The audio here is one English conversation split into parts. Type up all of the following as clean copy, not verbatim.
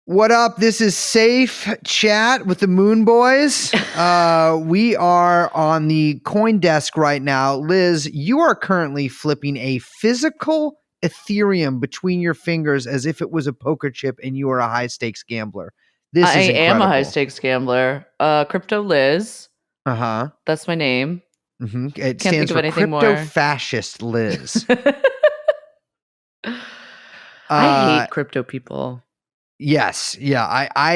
What up? This is Safe Chat with the Moon Boys. We are on the coin desk right now. Liz, you are currently flipping a physical Ethereum between your fingers as if it was a poker chip and you are a high-stakes gambler. This is incredible. I am a high-stakes gambler. Crypto Liz. Uh-huh. That's my name. Mm-hmm. It Can't stands think of for anything Crypto more. Fascist Liz. I hate crypto people. Yes. Yeah. I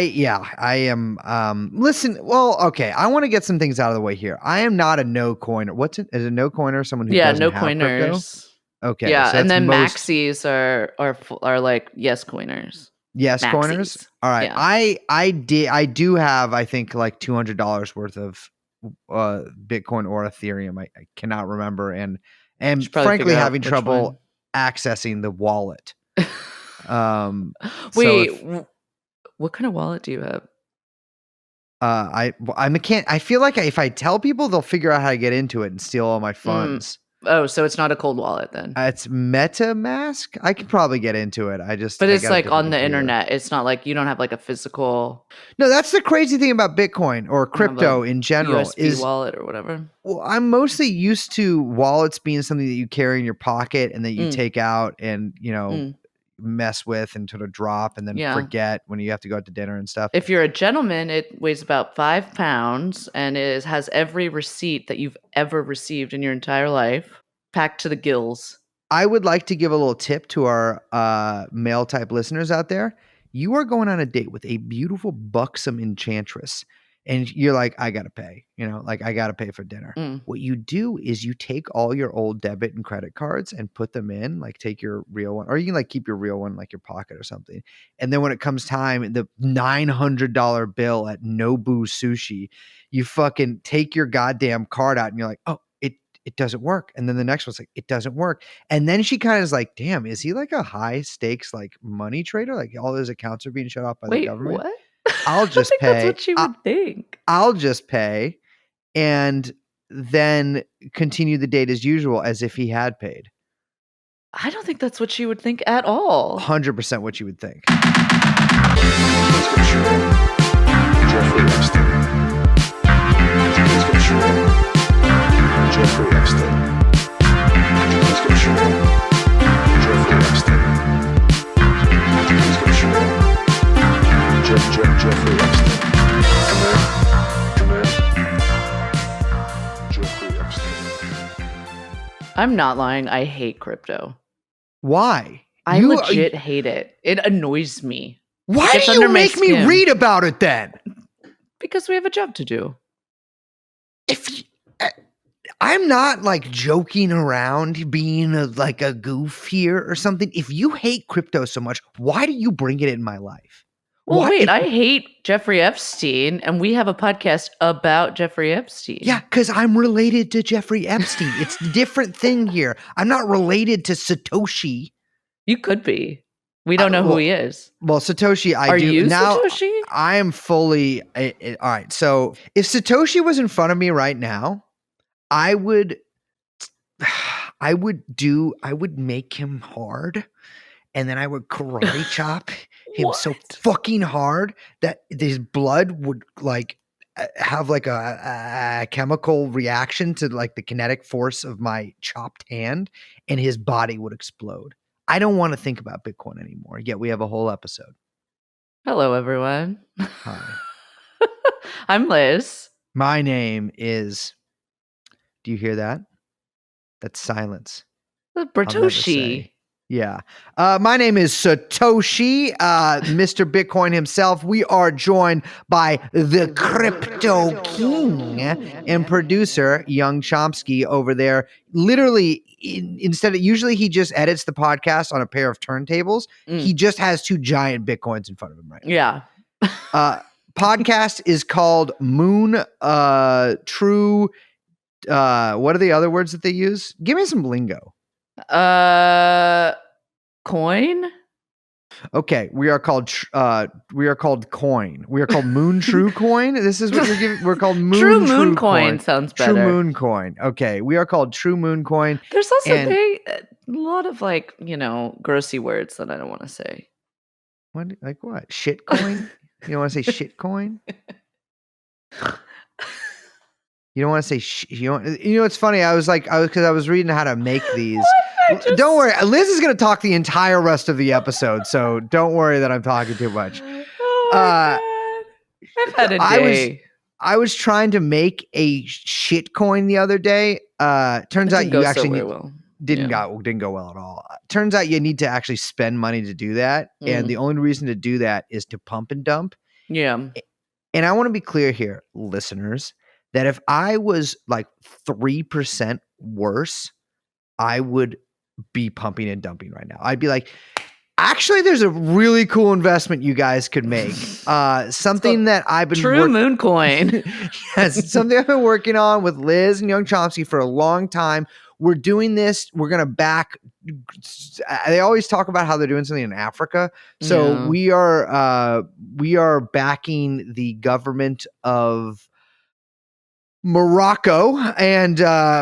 am. Listen, well, okay. I want to get some things out of the way here. I am not a no coiner. What's it? Is a no coiner someone who doesn't no have crypto? coiners. Okay. Yeah, so and then most maxis are like yes coiners. yes maxis. coiners. All right. Yeah. I do have, I think, like $200 worth of Bitcoin or Ethereum. I cannot remember, and frankly having trouble accessing the wallet. Wait, what kind of wallet do you have? I feel like if I tell people, they'll figure out how to get into it and steal all my funds. Oh, so it's not a cold wallet then? It's MetaMask. I could probably get into it. But it's like on the internet. It's not like you don't have like a physical. No, that's the crazy thing about Bitcoin or crypto in general. USB wallet or whatever. Well, I'm mostly used to wallets being something that you carry in your pocket and that you take out and mess with and sort of drop and then forget when you have to go out to dinner and stuff. If you're a gentleman, it weighs about 5 pounds and has every receipt that you've ever received in your entire life packed to the gills. I would like to give a little tip to our male type listeners out there. You are going on a date with a beautiful, buxom enchantress, and you're like, I got to pay, I got to pay for dinner. What you do is you take all your old debit and credit cards and put them in, like take your real one, or you can like keep your real one in like your pocket or something. And then when it comes time, the $900 bill at Nobu Sushi, you fucking take your goddamn card out and you're like, oh, it doesn't work. And then the next one's like, it doesn't work. And then she kind of is like, damn, is he like a high stakes, like money trader? Like all his accounts are being shut off by the government. What? I'll just pay. That's what she would think. I'll just pay and then continue the date as usual as if he had paid. I don't think that's what she would think at all. 100% what you would think. Jeffrey Epstein. Jeffrey Epstein. Jeffrey Epstein. Jeffrey Epstein. Jeffrey Epstein. I'm not lying. I hate crypto. Why? I legit hate it. It annoys me. Why do you make me read about it then? Because we have a job to do. I'm not like joking around being like a goof here or something. If you hate crypto so much, why do you bring it in my life? Well, I hate Jeffrey Epstein, and we have a podcast about Jeffrey Epstein. Yeah, because I'm related to Jeffrey Epstein. It's a different thing here. I'm not related to Satoshi. You could be. We don't know who he is. Well, Satoshi, Are do. You now, Satoshi? I am fully... all right, so if Satoshi was in front of me right now, I would make him hard, and then I would karate chop him so fucking hard that his blood would like have like a chemical reaction to like the kinetic force of my chopped hand, and his body would explode. I don't want to think about Bitcoin anymore, yet we have a whole episode. Hello, everyone. Hi. I'm Liz. My name is... Do you hear that? That's silence. Bertoshi. Yeah. My name is Satoshi, Mr. Bitcoin himself. We are joined by the Crypto King and producer, Young Chomsky, over there. Literally, usually he just edits the podcast on a pair of turntables. He just has 2 giant Bitcoins in front of him right now. Yeah. Podcast is called Moon True... what are the other words that they use? Give me some lingo. Coin. Okay, we are called coin. We are called Moon True Coin. This is what you're giving. We're called Moon True Moon Coin. Sounds better. True Moon Coin. Okay, we are called True Moon Coin. There's also a lot of like grossy words that I don't want to say. What? Like what? Shitcoin? You don't want to say shitcoin? You don't want to say you know it's funny. I was reading how to make these. Don't worry, Liz is going to talk the entire rest of the episode, so don't worry that I'm talking too much. Oh my God. I've had a day. I was trying to make a shitcoin the other day. Turns out you actually didn't go well at all. Turns out you need to actually spend money to do that, and the only reason to do that is to pump and dump. Yeah. And I want to be clear here, listeners, that if I was like 3% worse, I would be pumping and dumping right now. I'd be like, actually, there's a really cool investment you guys could make. Something that I've been True Moon Coin. Yes, something I've been working on with Liz and Young Chomsky for a long time. We're doing this. We're going to back. They always talk about how they're doing something in Africa. So we are backing the government of Morocco, and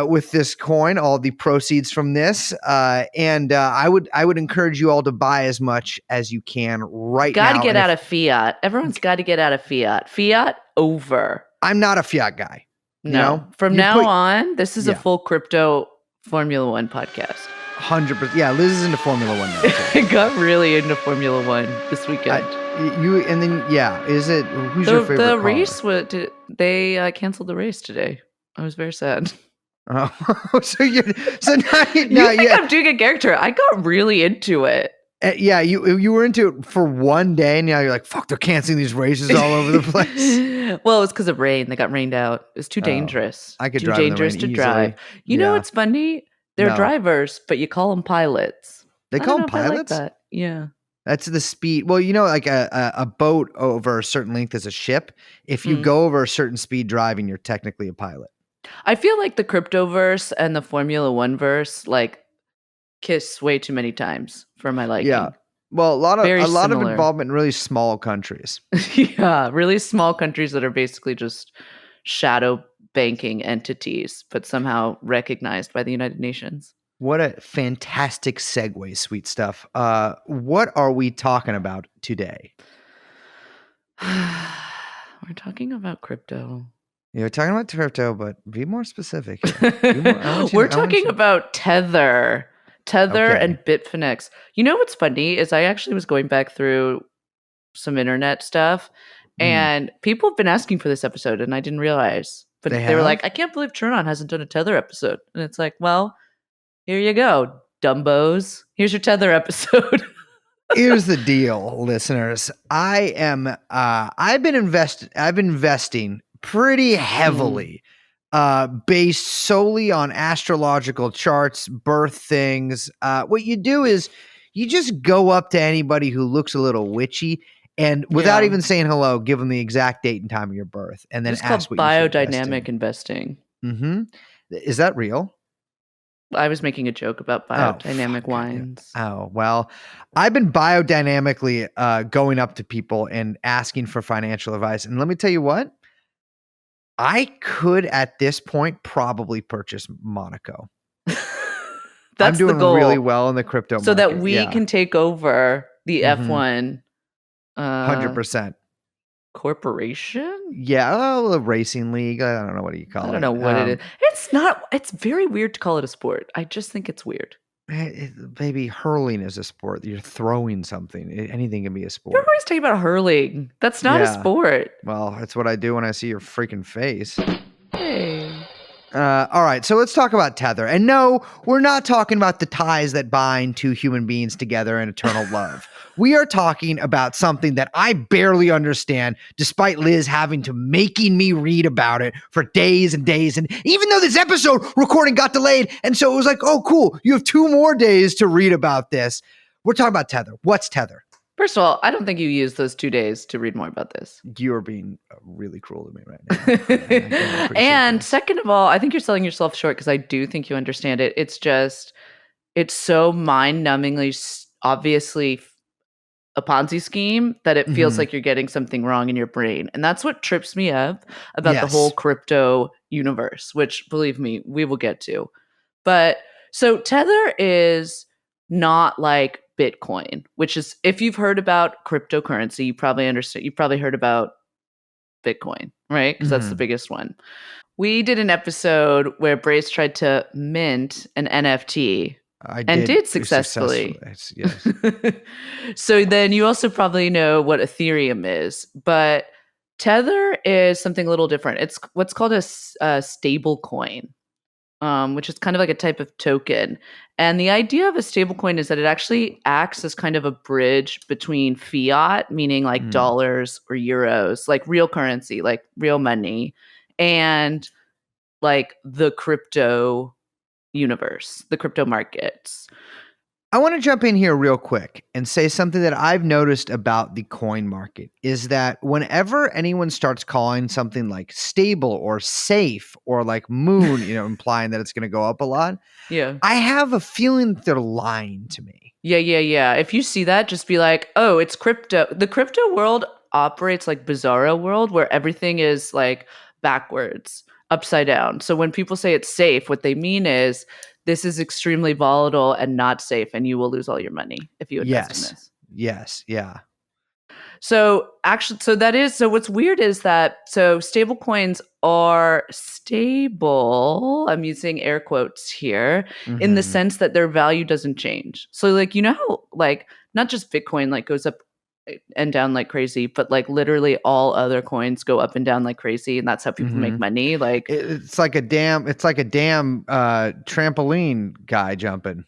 with this coin, all the proceeds from this, and I would encourage you all to buy as much as you can now. Got to get out of fiat. Everyone's got to get out of fiat. Fiat over. I'm not a fiat guy. No. You know? From now on, this is a full crypto Formula One podcast. 100%. Yeah, Liz is into Formula One now. I got really into Formula One this weekend. Is it who's your favorite The car? race they canceled the race today. I was very sad. Oh, so now you think I'm doing a character? I got really into it. Yeah, you were into it for one day, and now you're like, fuck, they're canceling these races all over the place. Well, it was because of rain. They got rained out. It was too dangerous. I could too drive dangerous in the rain to drive. easily. You know what's funny? They're drivers, but you call them pilots. They call them pilots? I like that. Yeah. That's the speed. Well, like a boat over a certain length is a ship. If you go over a certain speed driving, you're technically a pilot. I feel like the cryptoverse and the Formula One verse kiss way too many times for my liking. Yeah. Well, a lot of involvement in really small countries. Yeah, really small countries that are basically just shadow banking entities, but somehow recognized by the United Nations. What a fantastic segue, sweet stuff. What are we talking about today? We're talking about crypto. You're talking about crypto, but be more specific. We're talking about Tether. And Bitfinex. You know what's funny is I actually was going back through some internet stuff, and people have been asking for this episode, and I didn't realize. But they were like, I can't believe TrueAnon hasn't done a Tether episode. And it's like, well, here you go, dumbos. Here's your Tether episode. Here's the deal, listeners. I've been investing pretty heavily, based solely on astrological charts, birth things. What you do is you just go up to anybody who looks a little witchy, and without even saying hello, give them the exact date and time of your birth, and then ask what biodynamic investing. Mm-hmm. Is that real? I was making a joke about biodynamic wines. Oh, well, I've been biodynamically going up to people and asking for financial advice. And let me tell you what, I could at this point probably purchase Monaco. That's I'm doing the goal. really well in the crypto market. So that we can take over the F1 100%. Corporation? Yeah, a racing league. I don't know what you call it. I don't know what it is. It's very weird to call it a sport. I just think it's weird. Baby, hurling is a sport. You're throwing something. Anything can be a sport. You're always talking about hurling. That's not a sport. Well, that's what I do when I see your freaking face. Hey. All right, so let's talk about Tether. And no, we're not talking about the ties that bind two human beings together in eternal love. We are talking about something that I barely understand, despite Liz making me read about it for days and days. And even though this episode recording got delayed, and so it was like, oh, cool, you have 2 more days to read about this. We're talking about Tether. What's Tether? First of all, I don't think you used those 2 days to read more about this. You're being really cruel to me right now. And second of all, I think you're selling yourself short because I do think you understand it. It's so mind-numbingly, obviously a Ponzi scheme that it feels like you're getting something wrong in your brain. And that's what trips me up about the whole crypto universe, which, believe me, we will get to. But so Tether is not like Bitcoin, which is, if you've heard about cryptocurrency, you probably understand. You probably heard about Bitcoin, right? Because that's the biggest one. We did an episode where Brace tried to mint an NFT and did successfully. Yes. So then you also probably know what Ethereum is, but Tether is something a little different. It's what's called a stable coin, which is kind of like a type of token. And the idea of a stable coin is that it actually acts as kind of a bridge between fiat, meaning like dollars or euros, like real currency, like real money, and like the crypto universe, the crypto markets. I want to jump in here real quick and say something that I've noticed about the coin market is that whenever anyone starts calling something like stable or safe or like moon, implying that it's going to go up a lot, I have a feeling that they're lying to me. Yeah. If you see that, just be like, oh, it's crypto. The crypto world operates like Bizarro world, where everything is like backwards, upside down. So when people say it's safe, what they mean is this is extremely volatile and not safe, and you will lose all your money if you invest in this. Yes. Yeah. So what's weird is that, stable coins are stable. I'm using air quotes here in the sense that their value doesn't change. So like, how like not just Bitcoin like goes up and down like crazy, but like literally all other coins go up and down like crazy, and that's how people make money. Like it's like a damn trampoline guy jumping.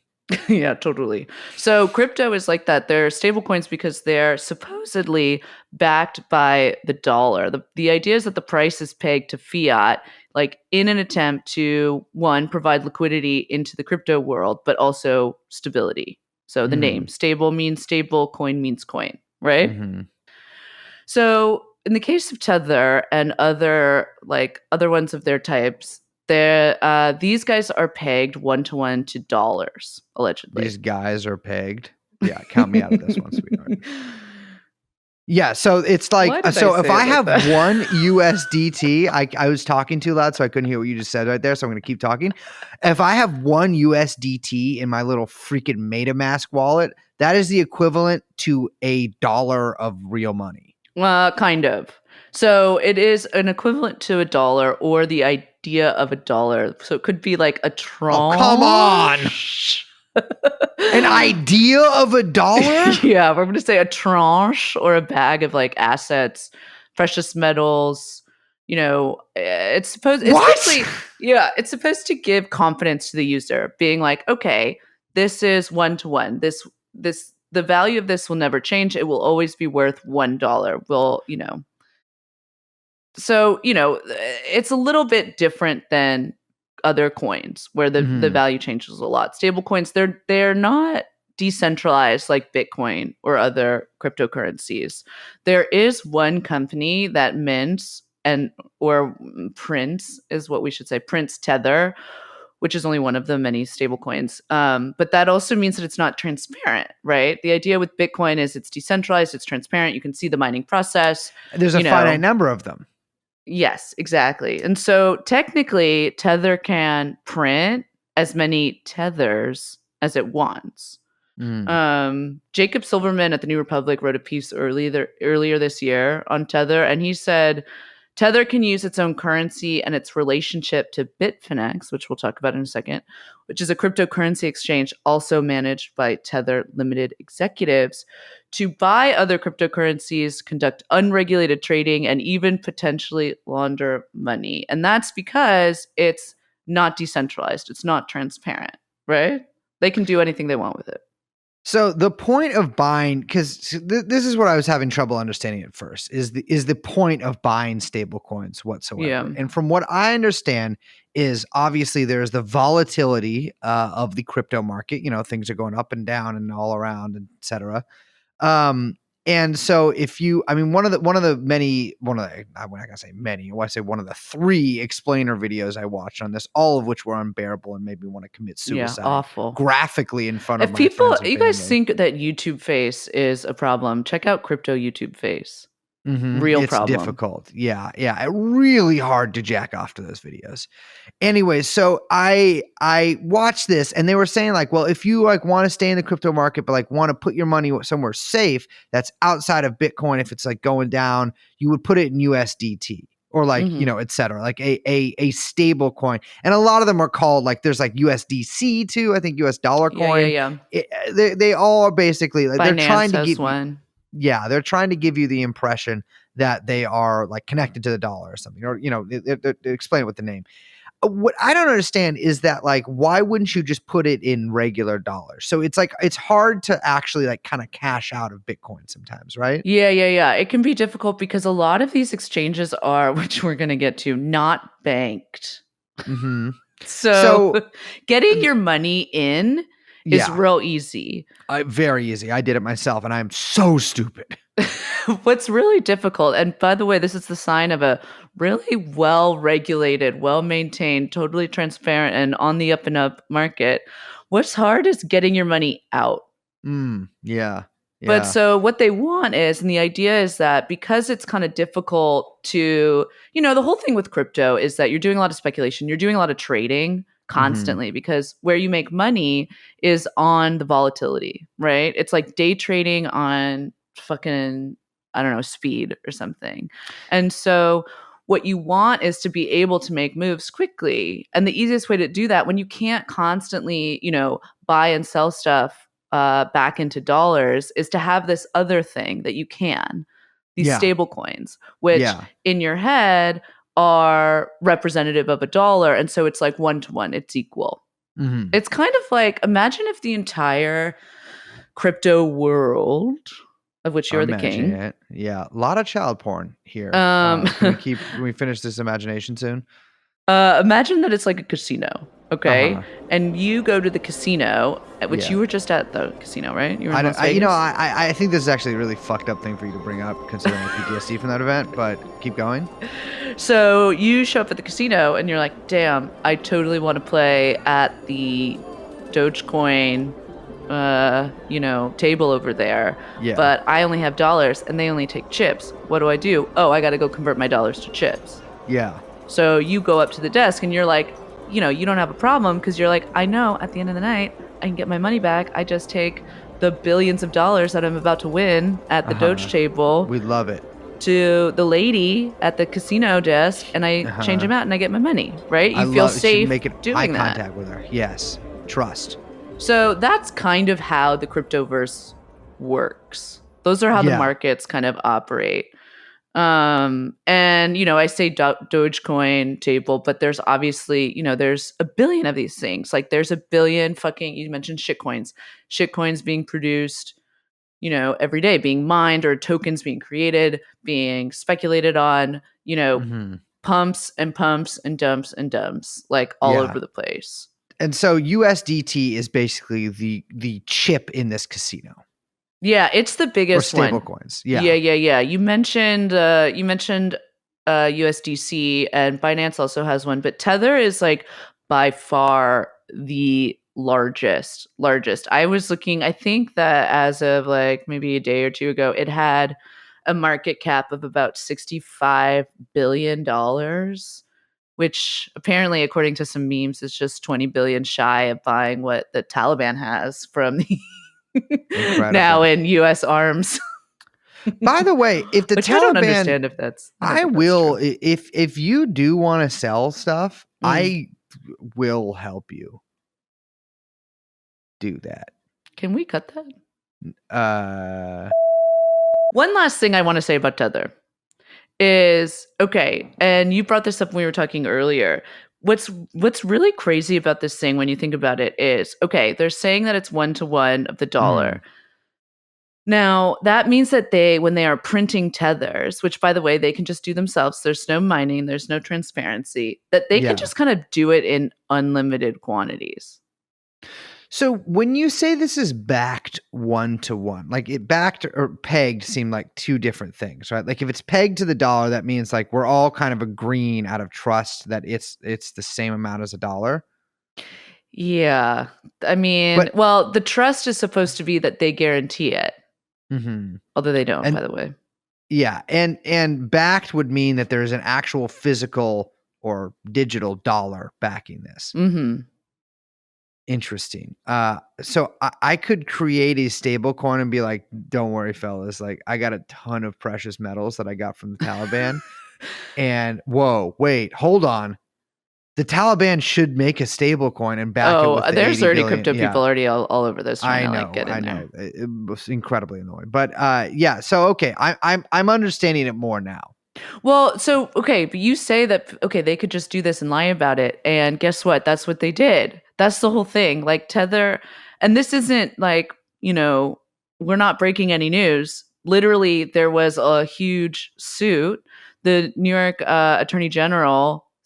Yeah, totally. So crypto is like that. They're stable coins because they're supposedly backed by the dollar. The idea is that the price is pegged to fiat, like in an attempt to, one, provide liquidity into the crypto world, but also stability. So the name stable means stable, coin means coin, right? So in the case of Tether and other ones of their types, these guys are pegged 1-to-1 to dollars, allegedly. These guys are pegged. Yeah, count me out of this one, sweetheart. Yeah, so it's like, so if I have one USDT, I was talking too loud, so I couldn't hear what you just said right there, so I'm going to keep talking. If I have one USDT in my little freaking MetaMask wallet, that is the equivalent to $1 of real money. Kind of. So it is an equivalent to $1 or the idea of $1. So it could be like a tranche. Oh, come on. An idea of $1? Yeah, we're going to say a tranche or a bag of like assets, precious metals. It's supposed to give confidence to the user, being like, okay, this is 1-to-1. The value of this will never change. It will always be worth $1. So, it's a little bit different than other coins where the value changes a lot. Stable coins, they're not decentralized like Bitcoin or other cryptocurrencies. There is one company that mints or prints is what we should say, prints Tether, which is only one of the many stable coins. But that also means that it's not transparent, right? The idea with Bitcoin is it's decentralized, it's transparent. You can see the mining process. There's a finite number of them. Yes, exactly. And so technically, Tether can print as many tethers as it wants. Jacob Silverman at the New Republic wrote a piece earlier this year on Tether, and he said Tether can use its own currency and its relationship to Bitfinex, which we'll talk about in a second, which is a cryptocurrency exchange also managed by Tether Limited executives, to buy other cryptocurrencies, conduct unregulated trading, and even potentially launder money. And that's because it's not decentralized. It's not transparent, right? They can do anything they want with it. So the point of buying, because this is what I was having trouble understanding at first, is the point of buying stable coins whatsoever. Yeah. And from what I understand is obviously there's the volatility of the crypto market. Things are going up and down and all around, et cetera. And so one of the 3 explainer videos I watched on this, all of which were unbearable and made me want to commit suicide. Yeah, awful. Graphically in front of my friends and you guys think that YouTube face is a problem, check out Crypto YouTube Face. Real It's problem. difficult. Yeah. Really hard to jack off to those videos. Anyway, so I watched this and they were saying like, well, if you like want to stay in the crypto market, but like want to put your money somewhere safe that's outside of Bitcoin, if it's like going down, you would put it in USDT or like, et cetera, like a stable coin. And a lot of them are called like, there's like USDC too. I think US dollar coin. Yeah. They all are basically like, Binance they're trying to has give one. Yeah, they're trying to give you the impression that they are like connected to the dollar or something, or they explain it with the name. What I don't understand is that like, why wouldn't you just put it in regular dollars? So it's like it's hard to actually like kind of cash out of Bitcoin sometimes, right? Yeah. It can be difficult because a lot of these exchanges are, which we're going to get to, not banked. So getting your money in is real easy. Very easy. I did it myself and I'm so stupid. What's really difficult, and by the way, this is the sign of a really well-regulated, well-maintained, totally transparent, and on the up and up market. What's hard is getting your money out. Yeah. But so what they want is, and the idea is that because it's kind of difficult to, the whole thing with crypto is that you're doing a lot of speculation, you're doing a lot of trading constantly because where you make money is on the volatility, right? It's like day trading on fucking, I don't know, speed or something. And so what you want is to be able to make moves quickly. And the easiest way to do that when you can't constantly, buy and sell stuff back into dollars is to have this other thing that you can, these stable coins, which in your head are representative of a dollar. And so it's like 1-to-1, it's equal. It's kind of like, imagine if the entire crypto world, of which you're the king. Yeah. A lot of child porn here. Can we finish this imagination soon? Imagine that it's like a casino, okay? And you go to the casino, at which you were just at the casino, right? You were in Las Vegas? I think this is actually a really fucked up thing for you to bring up, considering the PTSD from that event, but keep going. So you show up at the casino, and you're like, damn, I totally want to play at the Dogecoin, table over there. Yeah. But I only have dollars, and they only take chips. What do? Oh, I got to go convert my dollars to chips. Yeah. So you go up to the desk and you're like, you don't have a problem because you're like, I know at the end of the night, I can get my money back. I just take the billions of dollars that I'm about to win at the Doge table. We love it. To the lady at the casino desk and I change them out and I get my money, right? You feel safe doing eye contact with her. Yes. Trust. So that's kind of how the cryptoverse works. Those are how the markets kind of operate. And, I say Dogecoin table, but there's obviously, there's a billion of these things. Like there's a billion you mentioned shitcoins being produced, every day, being mined or tokens being created, being speculated on, pumps and pumps and dumps, like all over the place. And so USDT is basically the chip in this casino. Yeah, it's the biggest one. Or stable coins. Yeah. You mentioned USDC, and Binance also has one, but Tether is like by far the largest. I was looking, I think that as of like maybe a day or two ago, it had a market cap of about $65 billion, which apparently, according to some memes, is just 20 billion shy of buying what the Taliban has from the now in U.S. arms. By the way, if the Taliban, I don't understand if that's. I will. True. If you do want to sell stuff, I will help you do that. Can we cut that? One last thing I want to say about Tether is and you brought this up when we were talking earlier. What's really crazy about this thing when you think about it is, they're saying that it's 1-to-1 of the dollar. Now, that means that when they are printing tethers, which by the way, they can just do themselves, there's no mining, there's no transparency, that they can just kind of do it in unlimited quantities. So when you say this is backed 1-to-1, like it backed or pegged seem like two different things, right? Like if it's pegged to the dollar, that means like we're all kind of agreeing out of trust that it's the same amount as a dollar. Yeah. I mean, the trust is supposed to be that they guarantee it. Although they don't, by the way. Yeah, and backed would mean that there's an actual physical or digital dollar backing this. Mm-hmm. Interesting. So I could create a stable coin and be like, don't worry, fellas. Like, I got a ton of precious metals that I got from the Taliban. And whoa, wait, hold on. The Taliban should make a stable coin and back it with the there's 80 already billion. crypto Yeah, people already all over this trying I to know, like get in I there. know. It was incredibly annoying. But yeah, so okay, I'm understanding it more now. Well, so okay, but you say that they could just do this and lie about it, and guess what? That's what they did. That's the whole thing. Like Tether, and this isn't like, we're not breaking any news. Literally, there was a huge suit. The New York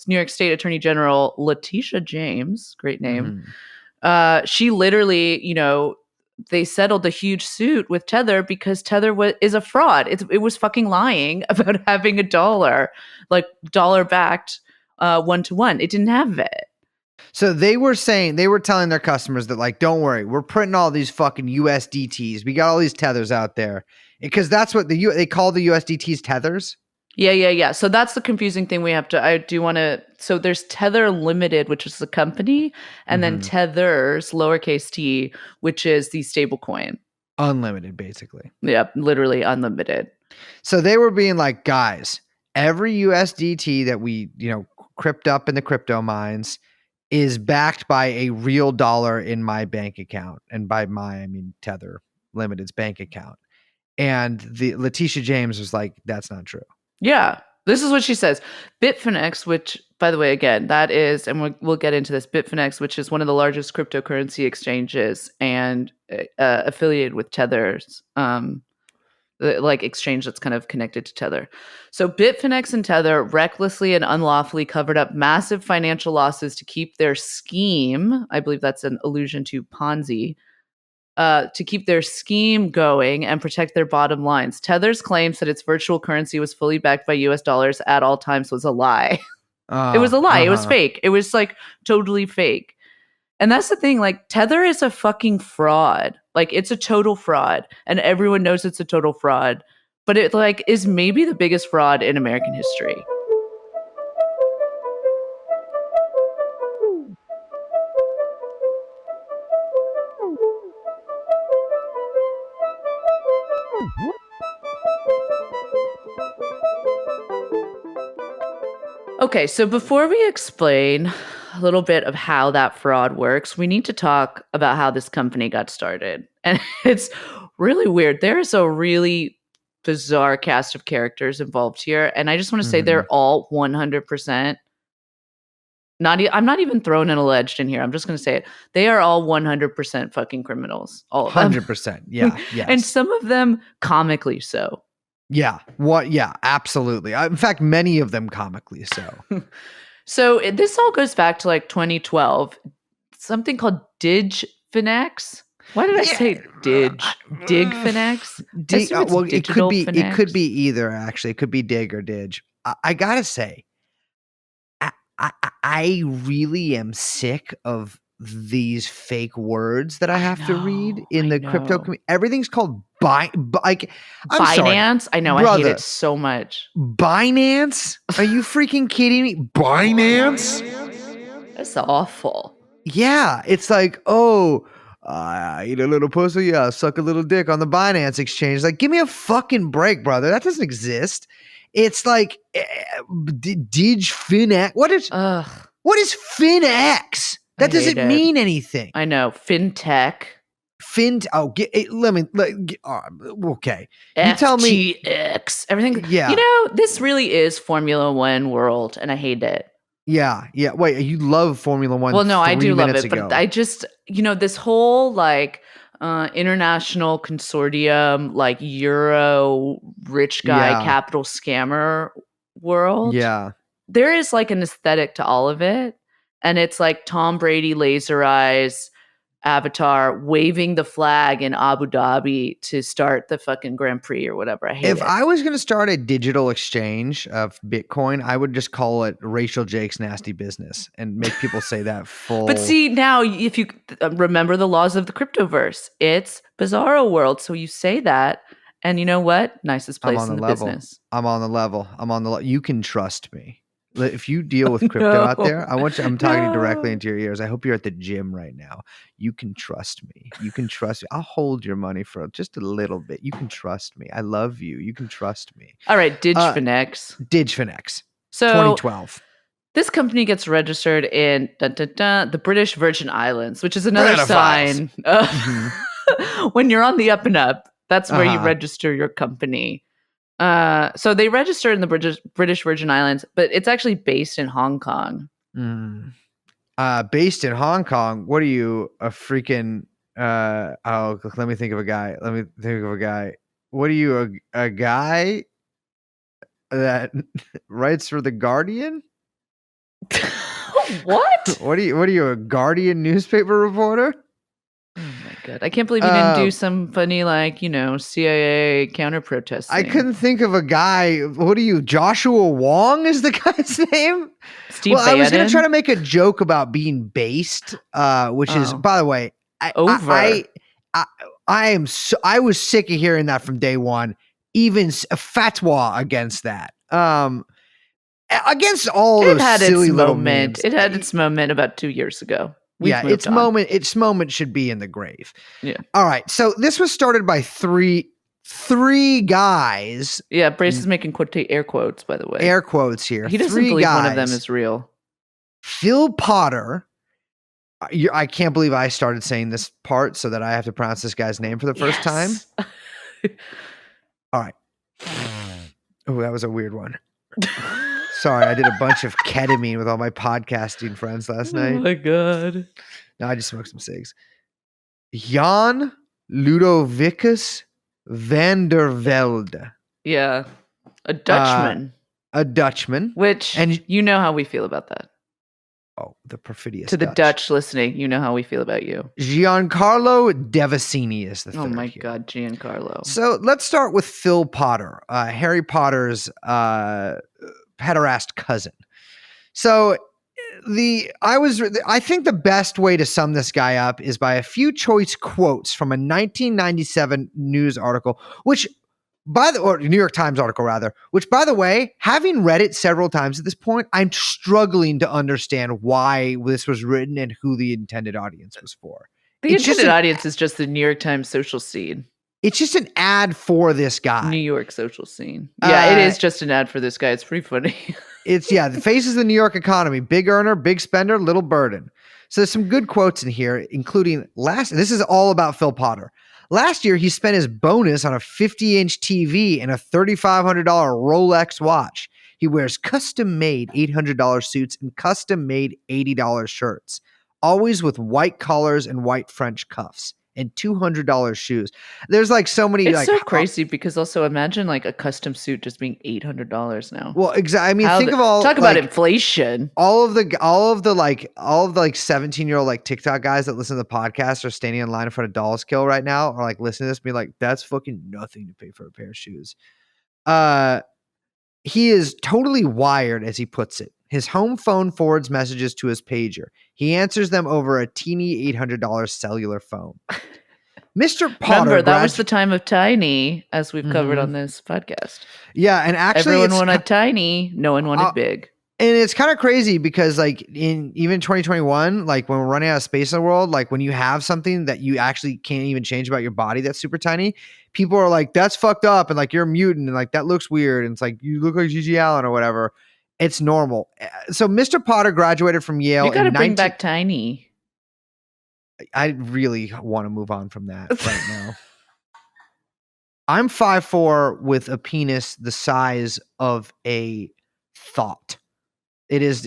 New York State Attorney General Letitia James, great name. She literally, they settled a huge suit with Tether because Tether is a fraud. It was fucking lying about having a dollar, like dollar backed 1-to-1. It didn't have it. So they were telling their customers that, like, don't worry, we're printing all these fucking USDTs. We got all these tethers out there because that's what they call the USDTs tethers. Yeah. So that's the confusing thing so there's Tether Limited, which is the company, and then Tethers, lowercase t, which is the stable coin. Unlimited, basically. Yeah, literally unlimited. So they were being like, guys, every USDT that we, crypt up in the crypto mines is backed by a real dollar in my bank account. And by I mean Tether Limited's bank account. And the Letitia James was like, that's not true. Yeah, this is what she says. Bitfinex, which, by the way, again, that is, and we'll get into this, Bitfinex, which is one of the largest cryptocurrency exchanges and affiliated with Tether's, like exchange that's kind of connected to Tether. So Bitfinex and Tether recklessly and unlawfully covered up massive financial losses to keep their scheme, I believe that's an allusion to Ponzi, to keep their scheme going and protect their bottom lines. Tether's claims that its virtual currency was fully backed by US dollars at all times was a lie. It was a lie. It was fake. It was like totally fake. And that's the thing, like Tether is a fucking fraud. Like it's a total fraud and everyone knows it's a total fraud, but it like is maybe the biggest fraud in American history. Okay, so before we explain a little bit of how that fraud works, we need to talk about how this company got started. And it's really weird. There's a really bizarre cast of characters involved here. And I just want to say they're all 100%. I'm not even throwing an alleged in here. I'm just going to say it. They are all 100% fucking criminals. All of them. 100%. Yeah. Yes. And some of them comically so. Yeah. What? Yeah, absolutely. In fact, many of them comically so. So this all goes back to like 2012. Something called Digfinex. Why did I say Digfinex? Well, it could be either. Actually, it could be Dig or Dig. I gotta say, I really am sick of these fake words that I have to read in the crypto community. Everything's called Binance. Sorry, I know, brother, I hate it so much. Binance? Are you freaking kidding me? Binance? That's awful. Yeah, it's like, I eat a little pussy, yeah, suck a little dick on the Binance exchange. Like, give me a fucking break, brother. That doesn't exist. It's like Digfinex. What is Finex? That doesn't mean anything. I know. Fintech. Okay. You tell me. FTX. Everything. Yeah. This really is Formula One world, and I hate it. Yeah. Yeah. Wait, you love Formula One? Well, no, I do love it, but I just, this whole like international consortium, like Euro rich guy capital scammer world. Yeah. There is like an aesthetic to all of it. And it's like Tom Brady laser eyes avatar waving the flag in Abu Dhabi to start the fucking Grand Prix or whatever. I hate it. If I was going to start a digital exchange of Bitcoin, I would just call it Rachel Jake's Nasty Business and make people say that full. But see, now if you remember the laws of the cryptoverse, it's bizarro world. So you say that And you know what? Nicest I'm place on in the the level. business. I'm on the level. You can trust me. If you deal with crypto No. out there, I'm talking directly No. into your ears. I hope you're at the gym right now. You can trust me. You can trust me. I'll hold your money for just a little bit. You can trust me. I love you. You can trust me. All right, Bitfinex. Bitfinex. So 2012. this company gets registered in the British Virgin Islands, which is another Banana sign of when you're on the up and up. That's where you Uh-huh. register your company. So they register in the British Virgin Islands, but it's actually based in Hong Kong. Based in Hong Kong. What are you, a freaking let me think of a guy. What are you, a guy that writes for The Guardian? What? What are you, a Guardian newspaper reporter? Oh my god! I can't believe you didn't do some funny, CIA counter protest. I couldn't think of a guy. What are you, Joshua Wong is the guy's name? Steve Bannon? I was going to try to make a joke about being based, which is, by the way, I was sick of hearing that from day one. Even a fatwa against that. Against all those silly little memes. It had its moment about 2 years ago. Its moment should be in the grave. Yeah. All right. So this was started by three guys. Yeah, Brace is making air quotes, by the way. Air quotes here. He doesn't believe one of them is real. Phil Potter. I can't believe I started saying this part so that I have to pronounce this guy's name for the first time. All right. Oh, that was a weird one. Sorry, I did a bunch of ketamine with all my podcasting friends last night. Oh my god. No, I just smoked some cigs. Jan Ludovicus van der Velde. Yeah. A Dutchman. Which, and you know how we feel about that. Oh, the perfidious To the Dutch listening, you know how we feel about you. Giancarlo Devasini is the third. Oh my god, Giancarlo. So let's start with Phil Potter, Harry Potter's pederast cousin. So I think the best way to sum this guy up is by a few choice quotes from a 1997 news article, or New York Times article rather, which by the way, having read it several times at this point, I'm struggling to understand why this was written and who the intended audience was for. The intended audience is just the New York Times social scene. It's just an ad for this guy. New York social scene. Yeah, it is just an ad for this guy. It's pretty funny. The faces of the New York economy: big earner, big spender, little burden. So there's some good quotes in here, including this is all about Phil Potter. Last year, he spent his bonus on a 50-inch TV and a $3,500 Rolex watch. He wears custom-made $800 suits and custom-made $80 shirts, always with white collars and white French cuffs, and $200 shoes. There's so many. It's so crazy because also imagine a custom suit just being $800 now. Well, exactly. I mean, think of talk about inflation. All of the 17-year-old TikTok guys that listen to the podcast are standing in line in front of Dolls Kill right now, or listening to this and be like, that's fucking nothing to pay for a pair of shoes. He is totally wired, as he puts it. His home phone forwards messages to his pager. He answers them over a teeny $800 cellular phone. Mr. Potter. Remember, that was the time of Tiny, as we've covered on this podcast. Yeah, and actually, everyone wanted Tiny. No one wanted big. And it's kind of crazy because, in even 2021, when we're running out of space in the world, when you have something that you actually can't even change about your body that's super tiny, people are like, "That's fucked up," and you're a mutant, and that looks weird, and it's you look like Gigi Allen or whatever. It's normal. So Mr. Potter graduated from Yale. You got to bring back Tiny. I really want to move on from that right now. I'm 5'4" with a penis the size of a thought. It's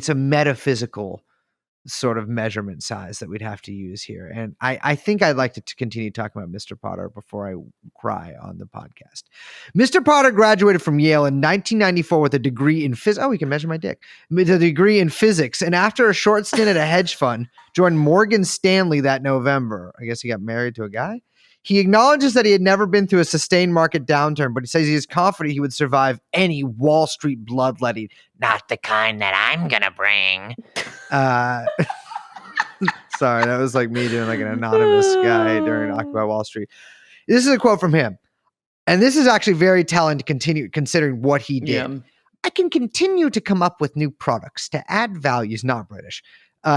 a metaphysical sort of measurement size that we'd have to use here. And I think I'd like to continue talking about Mr. Potter before I cry on the podcast. Mr. Potter graduated from Yale in 1994 with a degree in physics. Oh, we can measure my dick. With a degree in physics. And after a short stint at a hedge fund, joined Morgan Stanley that November. I guess he got married to a guy. He acknowledges that he had never been through a sustained market downturn, but he says he is confident he would survive any Wall Street bloodletting. Not the kind that I'm going to bring. Sorry, that was me doing an anonymous guy during Occupy Wall Street. This is a quote from him. And this is actually very telling to continue considering what he did. Yeah. I can continue to come up with new products to add value. He's not British.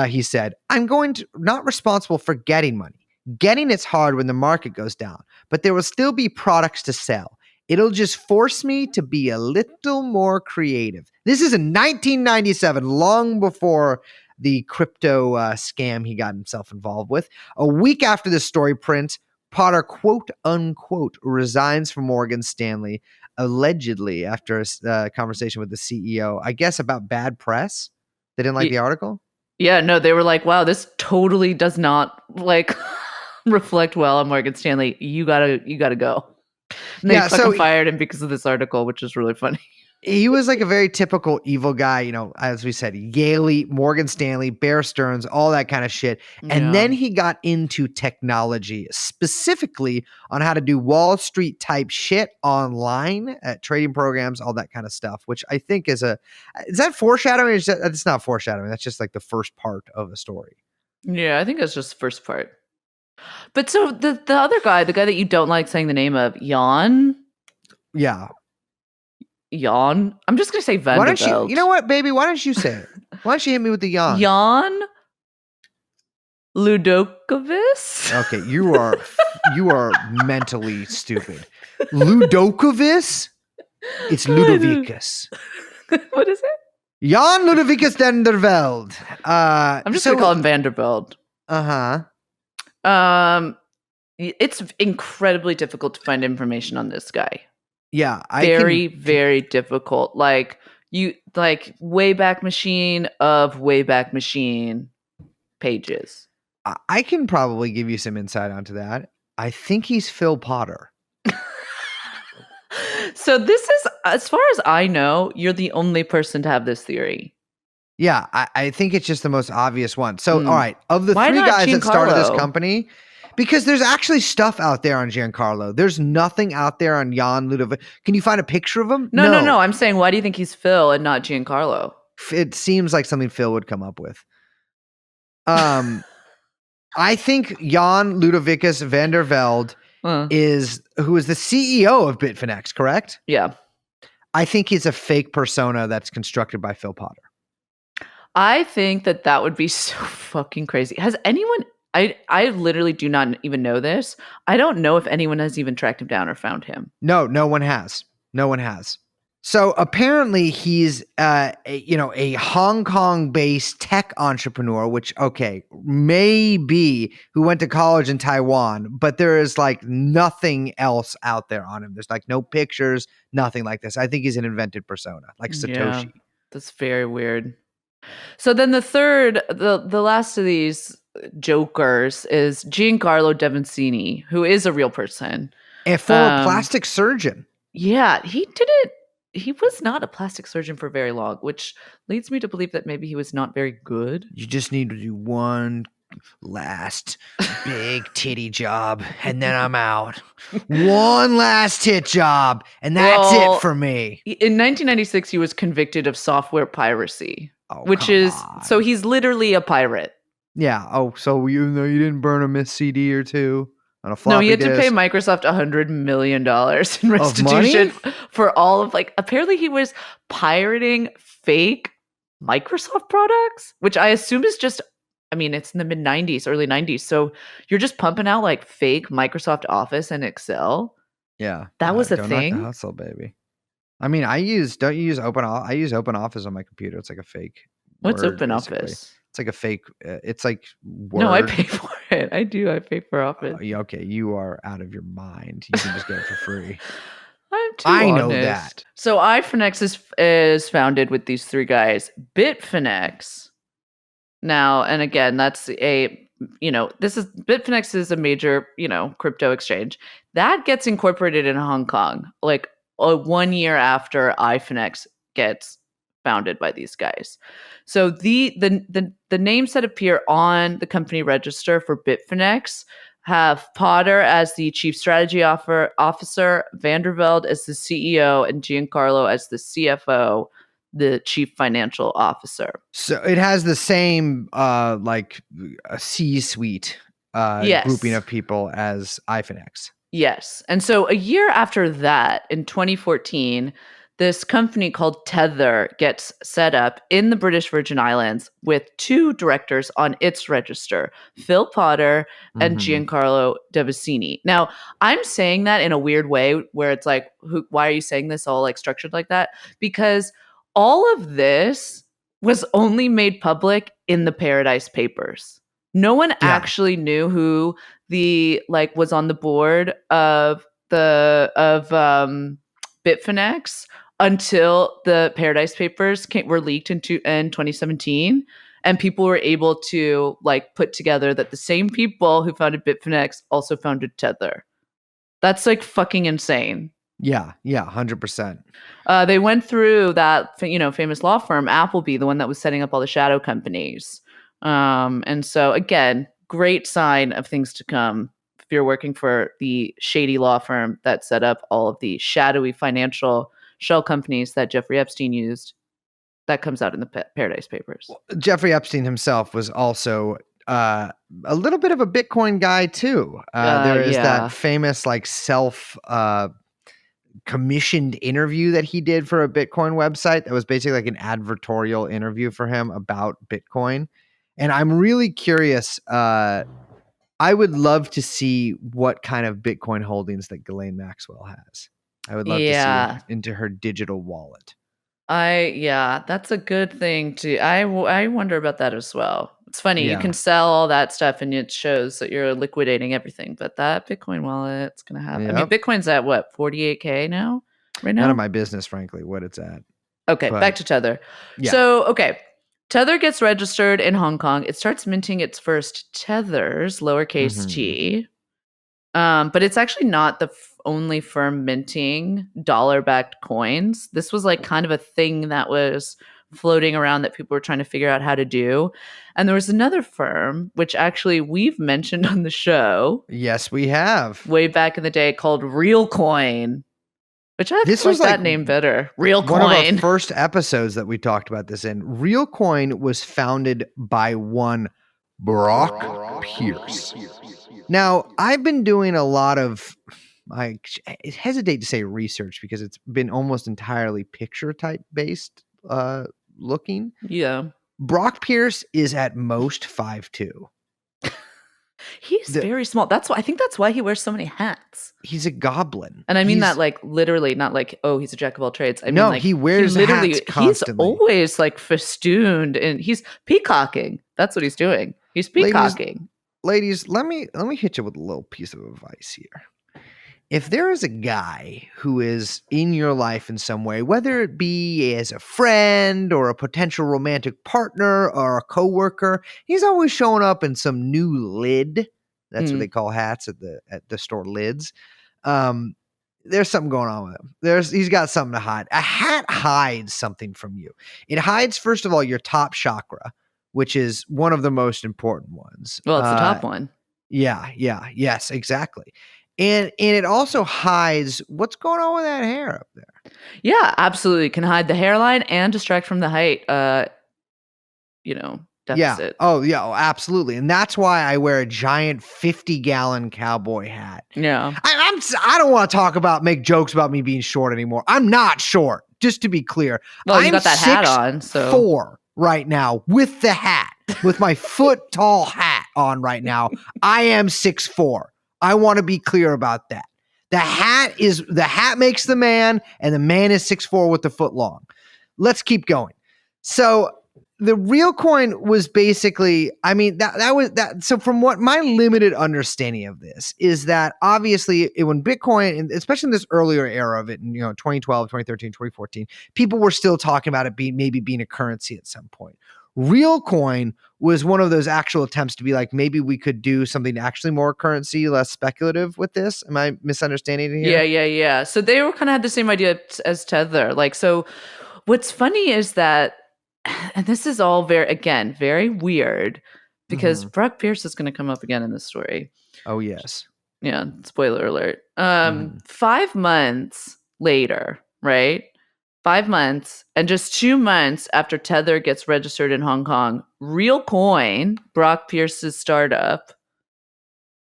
He said, I'm not responsible for getting money. Getting it's hard when the market goes down, but there will still be products to sell. It'll just force me to be a little more creative. This is in 1997, long before the crypto scam he got himself involved with. A week after the story print, Potter, quote unquote, resigns from Morgan Stanley, allegedly after a conversation with the CEO, I guess about bad press. They didn't like the article? Yeah, no, they were like, wow, this totally does not like reflect well on Morgan Stanley. You gotta go. And they fucking fired him because of this article, which is really funny. He was like a very typical evil guy, you know, as we said, Yaley, Morgan Stanley, Bear Stearns, all that kind of shit. And then he got into technology, specifically on how to do Wall Street type shit online at trading programs, all that kind of stuff, which I think is that foreshadowing? It's not foreshadowing. That's just like the first part of the story. Yeah, I think that's just the first part. But so the other guy, the guy that you don't like saying the name of, Jan? Yeah. Jan? I'm just going to say Vanderbilt. You know what, baby? Why don't you say it? Why don't you hit me with the Jan? Jan Ludokovic? Okay, you are mentally stupid. Ludokovic? It's Ludovicus. What is it? Jan Ludovicus den der Velde. I'm just going to call him Vanderbilt. Uh-huh. It's incredibly difficult to find information on this guy. Yeah, very difficult. Like Wayback Machine of Wayback Machine pages. I can probably give you some insight onto that. I think he's Phil Potter. So this is, as far as I know, you're the only person to have this theory. Yeah, I think it's just the most obvious one. So, all right, of the three guys that started this company, because there's actually stuff out there on Giancarlo. There's nothing out there on Jan Ludovic. Can you find a picture of him? No. I'm saying, why do you think he's Phil and not Giancarlo? It seems like something Phil would come up with. I think Jan Ludovicus van der Velde who is the CEO of Bitfinex, correct? Yeah. I think he's a fake persona that's constructed by Phil Potter. I think that would be so fucking crazy. Has anyone... I literally do not even know this. I don't know if anyone has even tracked him down or found him. No one has. No one has. So apparently he's a Hong Kong-based tech entrepreneur, which, okay, maybe who went to college in Taiwan, but there is like nothing else out there on him. There's like no pictures, nothing like this. I think he's an invented persona, like Satoshi. Yeah, that's very weird. So then the last of these jokers is Giancarlo Devancini, who is a real person. A former plastic surgeon. Yeah, he was not a plastic surgeon for very long, which leads me to believe that maybe he was not very good. You just need to do one last big titty job, and then I'm out. One last tit job, and that's it for me. In 1996, he was convicted of software piracy, so he's literally a pirate. Yeah. Oh, so you didn't burn a missed CD or two on a floppy No, he had disk? to pay Microsoft $100 million in restitution for all of apparently he was pirating fake Microsoft products, which I assume is just, it's in the mid-90s, early 90s. So you're just pumping out fake Microsoft Office and Excel. Yeah. That was a thing. Knock the hustle, baby. I use Open Office on my computer. It's like a fake. What's Word, Open basically. Office? It's like a fake. It's like Word. No, I pay for it. I do. I pay for Office. Okay, you are out of your mind. You can just get it for free. I know that. So Bitfinex is founded with these three guys. Bitfinex. Now, and again, that's Bitfinex is a major, crypto exchange that gets incorporated in Hong Kong, 1 year after Bitfinex gets founded by these guys. So the names that appear on the company register for Bitfinex have Potter as the chief strategy officer, Vandervelde as the CEO, and Giancarlo as the CFO, the chief financial officer. So it has the same a C-suite yes. grouping of people as Bitfinex. Yes. And so a year after that, in 2014, this company called Tether gets set up in the British Virgin Islands with 2 directors on its register, Phil Potter and Giancarlo Devasini. Now, I'm saying that in a weird way where it's like, why are you saying this all like structured like that? Because all of this was only made public in the Paradise Papers. No one actually knew who was on the board of Bitfinex until the Paradise Papers were leaked in 2017, and people were able to like put together that the same people who founded Bitfinex also founded Tether. That's like fucking insane. Yeah, 100%. They went through that famous law firm, Appleby, the one that was setting up all the shadow companies. And so again, great sign of things to come if you're working for the shady law firm that set up all of the shadowy financial shell companies that Jeffrey Epstein used. That comes out in the Paradise Papers. Jeffrey Epstein himself was also a little bit of a Bitcoin guy too. There is that famous like commissioned interview that he did for a Bitcoin website that was basically like an advertorial interview for him about Bitcoin. And I'm really curious. I would love to see what kind of Bitcoin holdings that Ghislaine Maxwell has. I would love to see into her digital wallet. That's a good thing too. I wonder about that as well. It's funny. You can sell all that stuff and it shows that you're liquidating everything, but that Bitcoin wallet, it's going to have, I mean, Bitcoin's at what, 48K now? Right now? None of my business, frankly, what it's at. Okay. Back to Tether. Yeah. So, Tether gets registered in Hong Kong. It starts minting its first Tethers, lowercase t. But it's actually not the only firm minting dollar-backed coins. This was like kind of a thing that was floating around that people were trying to figure out how to do. And there was another firm, which actually we've mentioned on the show. Yes, we have. Way back in the day, called Realcoin. Which I like that name better. Realcoin. One of our first episodes that we talked about this in. Realcoin was founded by one Brock Pierce. Now, I've been doing a lot of, I hesitate to say research because it's been almost entirely picture type based looking. Yeah. Brock Pierce is at most 5'2". He's very small. I think that's why he wears so many hats. He's a goblin. And I mean that like literally, not like, oh, he's a jack of all trades. I mean, like, he wears hats constantly. He's always like festooned and he's peacocking. That's what he's doing. He's peacocking. Ladies, let me hit you with a little piece of advice here. If there is a guy who is in your life in some way, whether it be as a friend or a potential romantic partner or a coworker, he's always showing up in some new lid. That's what they call hats at the store, lids. There's something going on with him. He's got something to hide. A hat hides something from you. It hides, first of all, your top chakra, which is one of the most important ones. Well, it's the top one. Yes, exactly. And it also hides what's going on with that hair up there. Yeah, absolutely. Can hide the hairline and distract from the height, deficit. Yeah. Oh, absolutely. And that's why I wear a giant 50-gallon cowboy hat. Yeah. I don't want to make jokes about me being short anymore. I'm not short, just to be clear. Well, you got that hat on, so 6'4" right now with the hat, with my foot tall hat on right now. I am 6'4". I want to be clear about that. The hat makes the man, and the man is 6'4" with the foot long. Let's keep going. So the Realcoin was basically, I mean, that was that. So from what my limited understanding of this is that obviously when Bitcoin, especially in this earlier era of it, in 2012, 2013, 2014, people were still talking about it maybe being a currency at some point. Realcoin was one of those actual attempts to be like, maybe we could do something actually more currency, less speculative with this. Am I misunderstanding it here? Yeah. So they were kind of had the same idea as Tether. Like, so what's funny is that, and this is all very weird because Brock Pierce is going to come up again in this story. Oh, yes. Yeah. Spoiler alert. 5 months later, right? 5 months and just 2 months after Tether gets registered in Hong Kong, Realcoin, Brock Pierce's startup,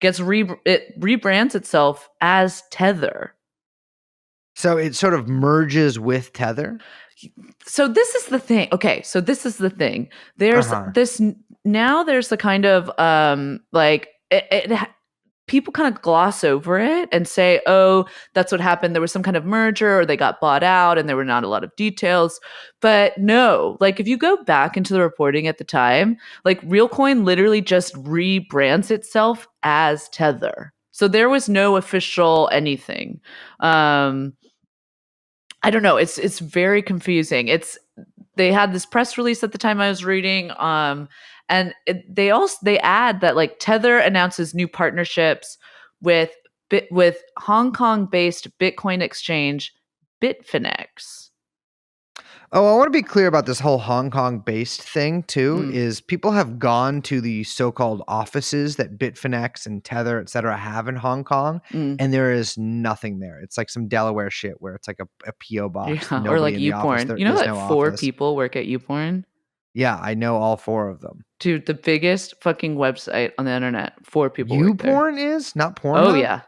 it rebrands itself as Tether. So it sort of merges with Tether? So this is the thing. Okay, so this is the thing. There's this now. There's the kind of like people kind of gloss over it and say, "Oh, that's what happened. There was some kind of merger, or they got bought out, and there were not a lot of details." But no, like if you go back into the reporting at the time, like Realcoin literally just rebrands itself as Tether. So there was no official anything. I don't know. It's very confusing. They had this press release at the time I was reading, and they add that like Tether announces new partnerships with Hong Kong-based Bitcoin exchange Bitfinex. Oh, I want to be clear about this whole Hong Kong-based thing too. Is people have gone to the so-called offices that Bitfinex and Tether, et cetera, have in Hong Kong, and there is nothing there. It's like some Delaware shit where it's like a PO box, or like YouPorn. You know that 4 people work at YouPorn? Yeah, I know all 4 of them. Dude, the biggest fucking website on the internet. 4 people. YouPorn is not Pornhub. Oh yeah,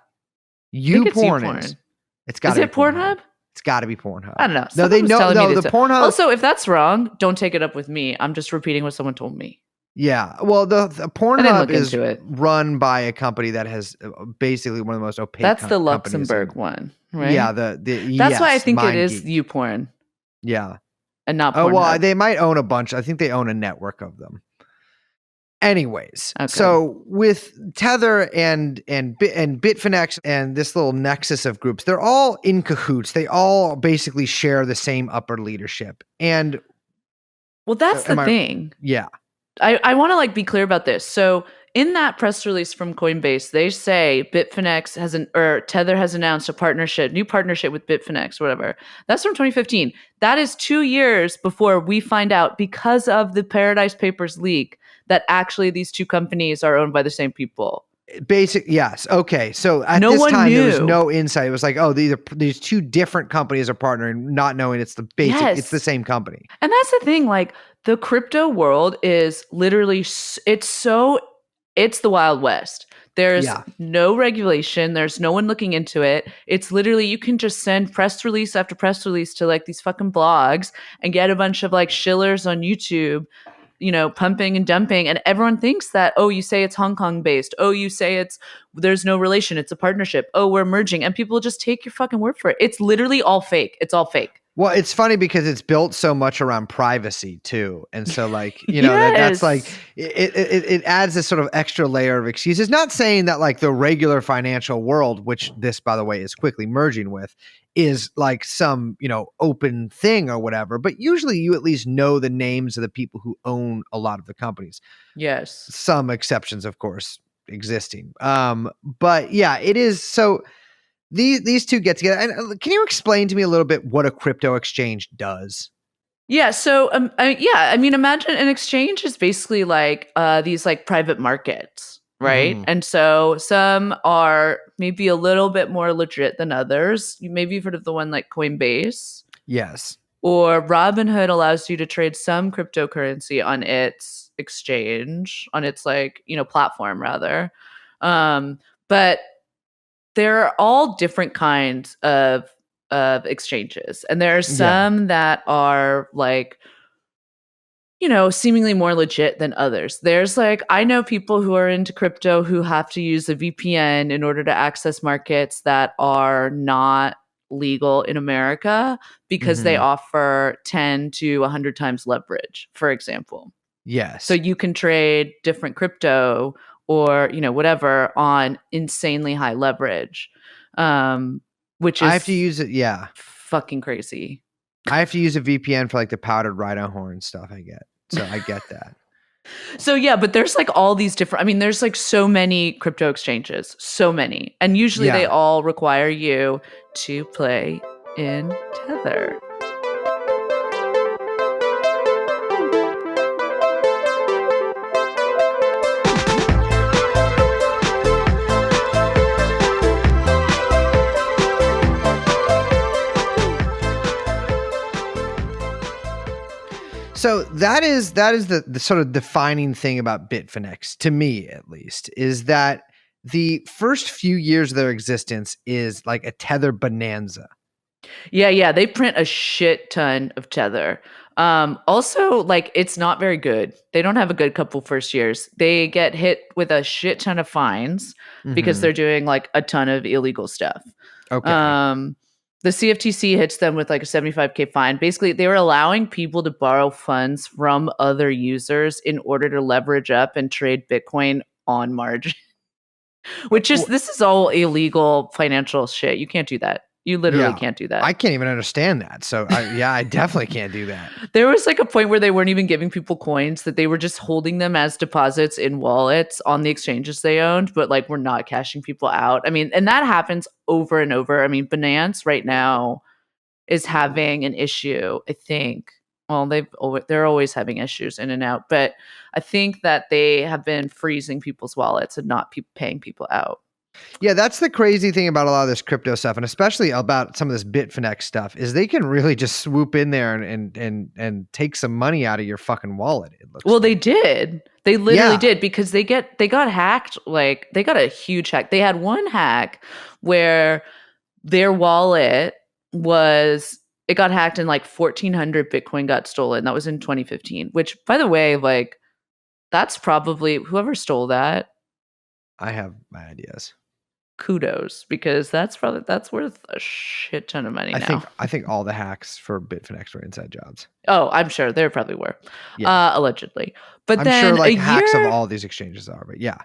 YouPorn is. It's got. Is it Pornhub? It's got to be Pornhub. I don't know. No, they know. No, the Pornhub. Also, if that's wrong, don't take it up with me. I'm just repeating what someone told me. Yeah. Well, the Pornhub is run by a company that has basically one of the most opaque. That's the Luxembourg one, right? Yeah. That's why I think it is YouPorn. Yeah. And not Pornhub. Oh well, they might own a bunch. I think they own a network of them. Anyways, so with Tether and Bitfinex and this little nexus of groups, they're all in cahoots. They all basically share the same upper leadership. And well, that's the thing. Yeah. I want to like be clear about this. So in that press release from Coinbase, they say Bitfinex Tether has announced new partnership with Bitfinex, whatever. That's from 2015. That is 2 years before we find out, because of the Paradise Papers leak, that actually these 2 companies are owned by the same people. Yes. Okay. So at this time, there was no insight. It was like, oh, these 2 different companies are partnering, not knowing it's the basic. Yes. It's the same company. And that's the thing. Like the crypto world is literally, it's the Wild West. There's no regulation. There's no one looking into it. It's literally, you can just send press release after press release to like these fucking blogs and get a bunch of like shillers on YouTube, pumping and dumping. And everyone thinks that, oh, you say it's Hong Kong based. Oh, you say there's no relation. It's a partnership. Oh, we're merging. And people just take your fucking word for it. It's literally all fake. It's all fake. Well, it's funny because it's built so much around privacy too. And so like, that's like, it adds this sort of extra layer of excuses. Not saying that like the regular financial world, which this, by the way, is quickly merging with, is like some, open thing or whatever. But usually you at least know the names of the people who own a lot of the companies. Yes. Some exceptions, of course, existing. But yeah, it is. So these 2 get together. And can you explain to me a little bit what a crypto exchange does? Yeah. So, imagine an exchange is basically like these like private markets, right? Mm-hmm. And so some are maybe a little bit more legit than others. Maybe you've heard of the one like Coinbase. Yes. Or Robinhood allows you to trade some cryptocurrency on its exchange, on its like, platform rather. But they're all different kinds of exchanges. And there are some that are like, seemingly more legit than others. There's like, I know people who are into crypto who have to use a VPN in order to access markets that are not legal in America because they offer 10 to 100 times leverage, for example. Yes. So you can trade different crypto or, whatever on insanely high leverage, which is I have to use it. Yeah. Fucking crazy. I have to use a VPN for like the powdered rhino horn stuff I get. So I get that. So yeah, but there's like all these different, there's like so many crypto exchanges, so many. And usually they all require you to play in Tether. So that is the sort of defining thing about Bitfinex, to me at least, is that the first few years of their existence is like a Tether bonanza. Yeah. They print a shit ton of Tether. Also, like, it's not very good. They don't have a good couple first years. They get hit with a shit ton of fines because they're doing like a ton of illegal stuff. Okay. The CFTC hits them with like a $75,000 fine. Basically, they were allowing people to borrow funds from other users in order to leverage up and trade Bitcoin on margin. This is all illegal financial shit. You can't do that. You literally can't do that. I can't even understand that. So I definitely can't do that. There was like a point where they weren't even giving people coins, that they were just holding them as deposits in wallets on the exchanges they owned, but like we're not cashing people out. I mean, and that happens over and over. I mean, Binance right now is having an issue, I think. Well, they're always having issues in and out, but I think that they have been freezing people's wallets and not paying people out. Yeah, that's the crazy thing about a lot of this crypto stuff, and especially about some of this Bitfinex stuff, is they can really just swoop in there and take some money out of your fucking wallet. It looks they did. They literally did, because they got hacked. Like, they got a huge hack. They had one hack where their wallet it got hacked and like 1,400 Bitcoin got stolen. That was in 2015, which, by the way, like, that's probably whoever stole that. I have my ideas. Kudos, because that's worth a shit ton of money now. I think all the hacks for Bitfinex were inside jobs. Oh, I'm sure there probably were, allegedly. But I'm then sure like hacks of all these exchanges are, but yeah.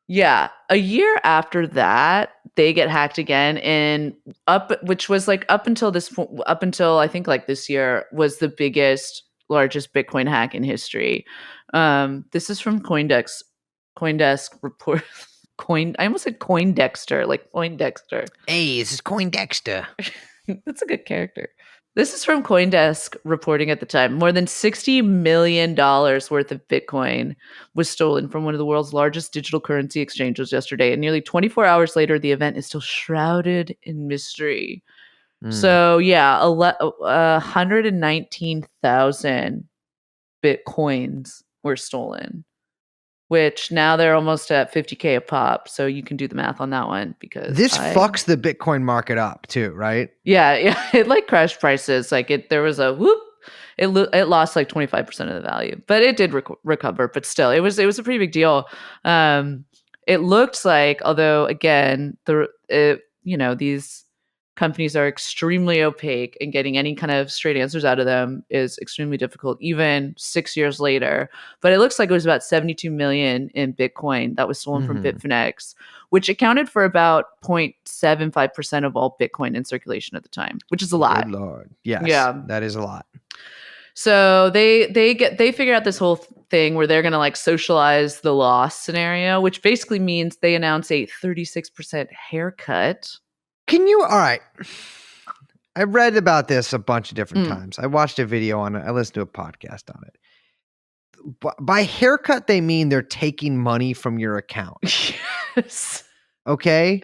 Yeah, a year after that, they get hacked again, which was like up until I think like this year was the largest Bitcoin hack in history. This is from CoinDesk report. I almost said Coindexter, like Poindexter. Hey, this is Coindexter. That's a good character. This is from CoinDesk reporting at the time. More than $60 million worth of Bitcoin was stolen from one of the world's largest digital currency exchanges yesterday. And nearly 24 hours later, the event is still shrouded in mystery. So, 119,000 Bitcoins were stolen, which now they're almost at $50,000 a pop. So you can do the math on that one, because this fucks the Bitcoin market up too, right? Yeah. It like crashed prices. Like there was a whoop. It lost like 25% of the value, but it did recover. But still, it was a pretty big deal. It looked like, although again, these companies are extremely opaque, and getting any kind of straight answers out of them is extremely difficult, even 6 years later. But it looks like it was about 72 million in Bitcoin that was stolen from Bitfinex, which accounted for about 0.75% of all Bitcoin in circulation at the time, which is a lot. Good Lord. Yes. Yeah. That is a lot. So they figure out this whole thing where they're going to like socialize the loss scenario, which basically means they announce a 36% haircut. All right. I read about this a bunch of different times. I watched a video on it. I listened to a podcast on it. By haircut, they mean they're taking money from your account. Yes. Okay?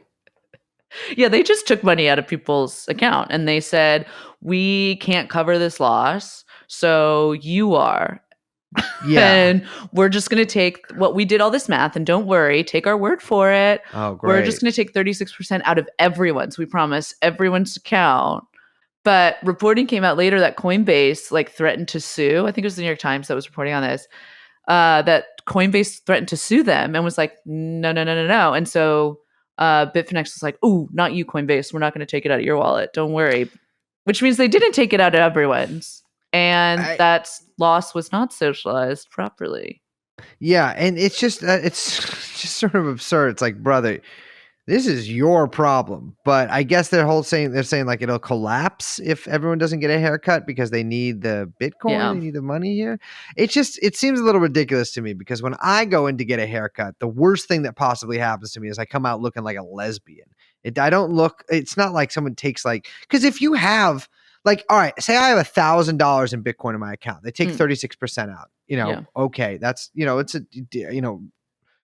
Yeah, they just took money out of people's account and they said, we can't cover this loss, so you are. Yeah. And we're just going to take what we did all this math, and don't worry, take our word for it. Oh, great. We're just going to take 36% out of everyone's. We promise everyone's account. But reporting came out later that Coinbase like threatened to sue. I think it was the New York Times that was reporting on this. That Coinbase threatened to sue them and was like, no. And so Bitfinex was like, "Ooh, not you, Coinbase. We're not going to take it out of your wallet. Don't worry." Which means they didn't take it out of everyone's. And that loss was not socialized properly. Yeah, and it's just sort of absurd. It's like, brother, this is your problem. But I guess they're saying like it'll collapse if everyone doesn't get a haircut because they need the Bitcoin, they need the money here. It seems a little ridiculous to me, because when I go in to get a haircut, the worst thing that possibly happens to me is I come out looking like a lesbian. It's not like someone takes like, because if you have like, all right, say I have $1,000 in Bitcoin in my account. They take 36% out. Okay, that's, it's a,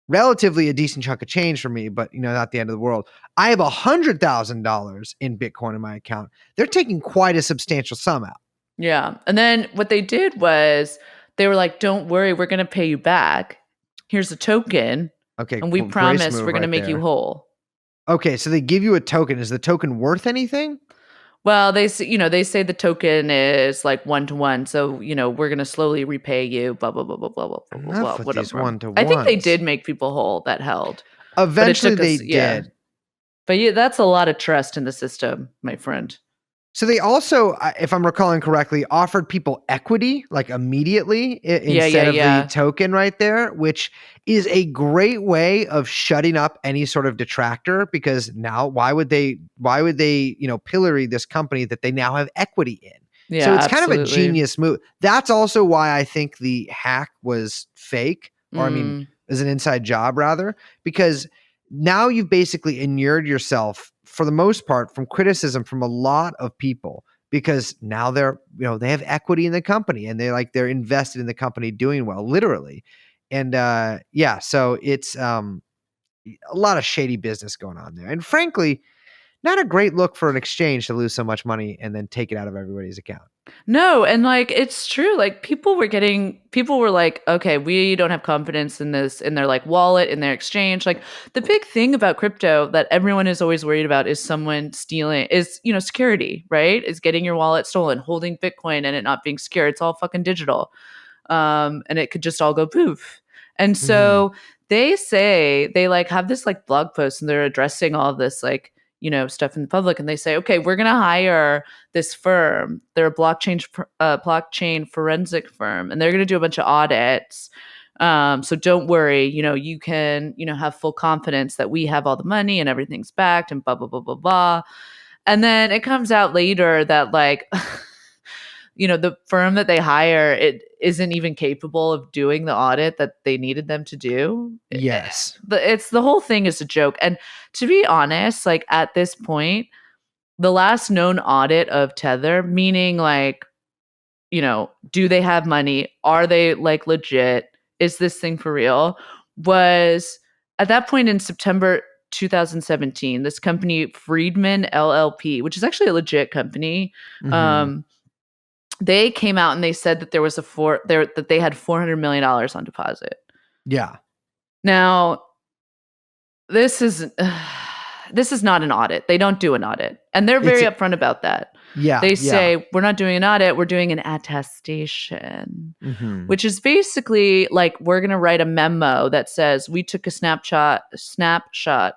relatively a decent chunk of change for me, but not the end of the world. I have $100,000 in Bitcoin in my account. They're taking quite a substantial sum out. Yeah. And then what they did was they were like, don't worry, we're going to pay you back. Here's a token. Okay, And we grace promise move we're going to right make you there. whole. Okay, so they give you a token. Is the token worth anything? Well, they say the token is like 1-to-1, so we're gonna slowly repay you. Blah blah blah blah blah blah blah Enough blah. with these Whatever. 1-to-ones. I think they did make people whole. That held, but it Eventually, took they us. Yeah, did. but yeah, that's a lot of trust in the system, my friend. So they also, if I'm recalling correctly, offered people equity like immediately instead of the token right there, which is a great way of shutting up any sort of detractor, because now why would they pillory this company that they now have equity in? Yeah, so it's absolutely. kind of a genius move. That's also why I think the hack was fake, or I mean, is an inside job rather, because now you've basically inured yourself for the most part from criticism from a lot of people, because now they're, they have equity in the company and they're invested in the company doing well, literally. And so it's a lot of shady business going on there. And frankly, not a great look for an exchange to lose so much money and then take it out of everybody's account. No, and it's true. Like people were like, okay, we don't have confidence in this, in their wallet, in their exchange. Like the big thing about crypto that everyone is always worried about is someone stealing, is, security, right? Is getting your wallet stolen, holding Bitcoin and it not being secure. It's all fucking digital. And it could just all go poof. And so they say they have this blog post and they're addressing all this stuff in the public, and they say, okay, we're going to hire this firm. They're a blockchain forensic firm, and they're going to do a bunch of audits. So don't worry, you can, have full confidence that we have all the money and everything's backed and blah, blah, blah, blah, blah. And then it comes out later that the firm that they hire, it isn't even capable of doing the audit that they needed them to do. Yes. The whole thing is a joke. And to be honest, at this point, the last known audit of Tether, meaning do they have money? Are they legit? Is this thing for real? Was at that point in September 2017, this company, Friedman LLP, which is actually a legit company, they came out and they said that there was that they had $400 million on deposit. Yeah. Now, this is not an audit. They don't do an audit, and they're very upfront about that. Yeah. They say we're not doing an audit. We're doing an attestation, which is basically we're going to write a memo that says we took a snapshot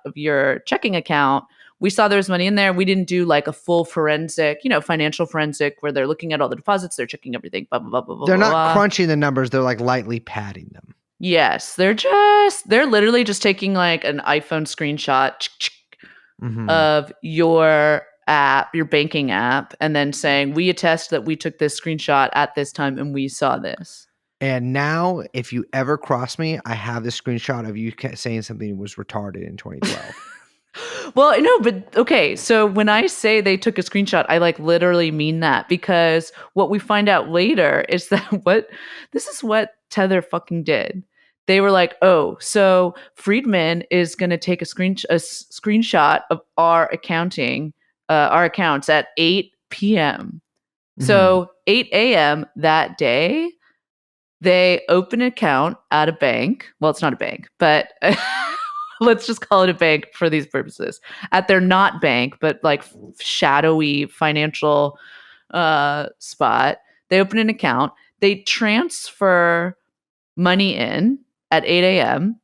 of your checking account. We saw there was money in there. We didn't do a full forensic, financial forensic where they're looking at all the deposits. They're checking everything. Blah, blah, blah, blah, they're blah, not crunching the numbers. They're lightly padding them. Yes. They're literally just taking an iPhone screenshot of your app, your banking app, and then saying, we attest that we took this screenshot at this time and we saw this. And now if you ever cross me, I have this screenshot of you saying something was retarded in 2012. Well, no, but okay. So when I say they took a screenshot, I literally mean that, because what we find out later is that this is what Tether fucking did. They were like, oh, so Friedman is going to take a screenshot of our accounts at 8 p.m. So 8 a.m. that day, they open an account at a bank. Well, it's not a bank, but let's just call it a bank for these purposes. At their not bank, but shadowy financial spot. They open an account. They transfer money in at 8 a.m.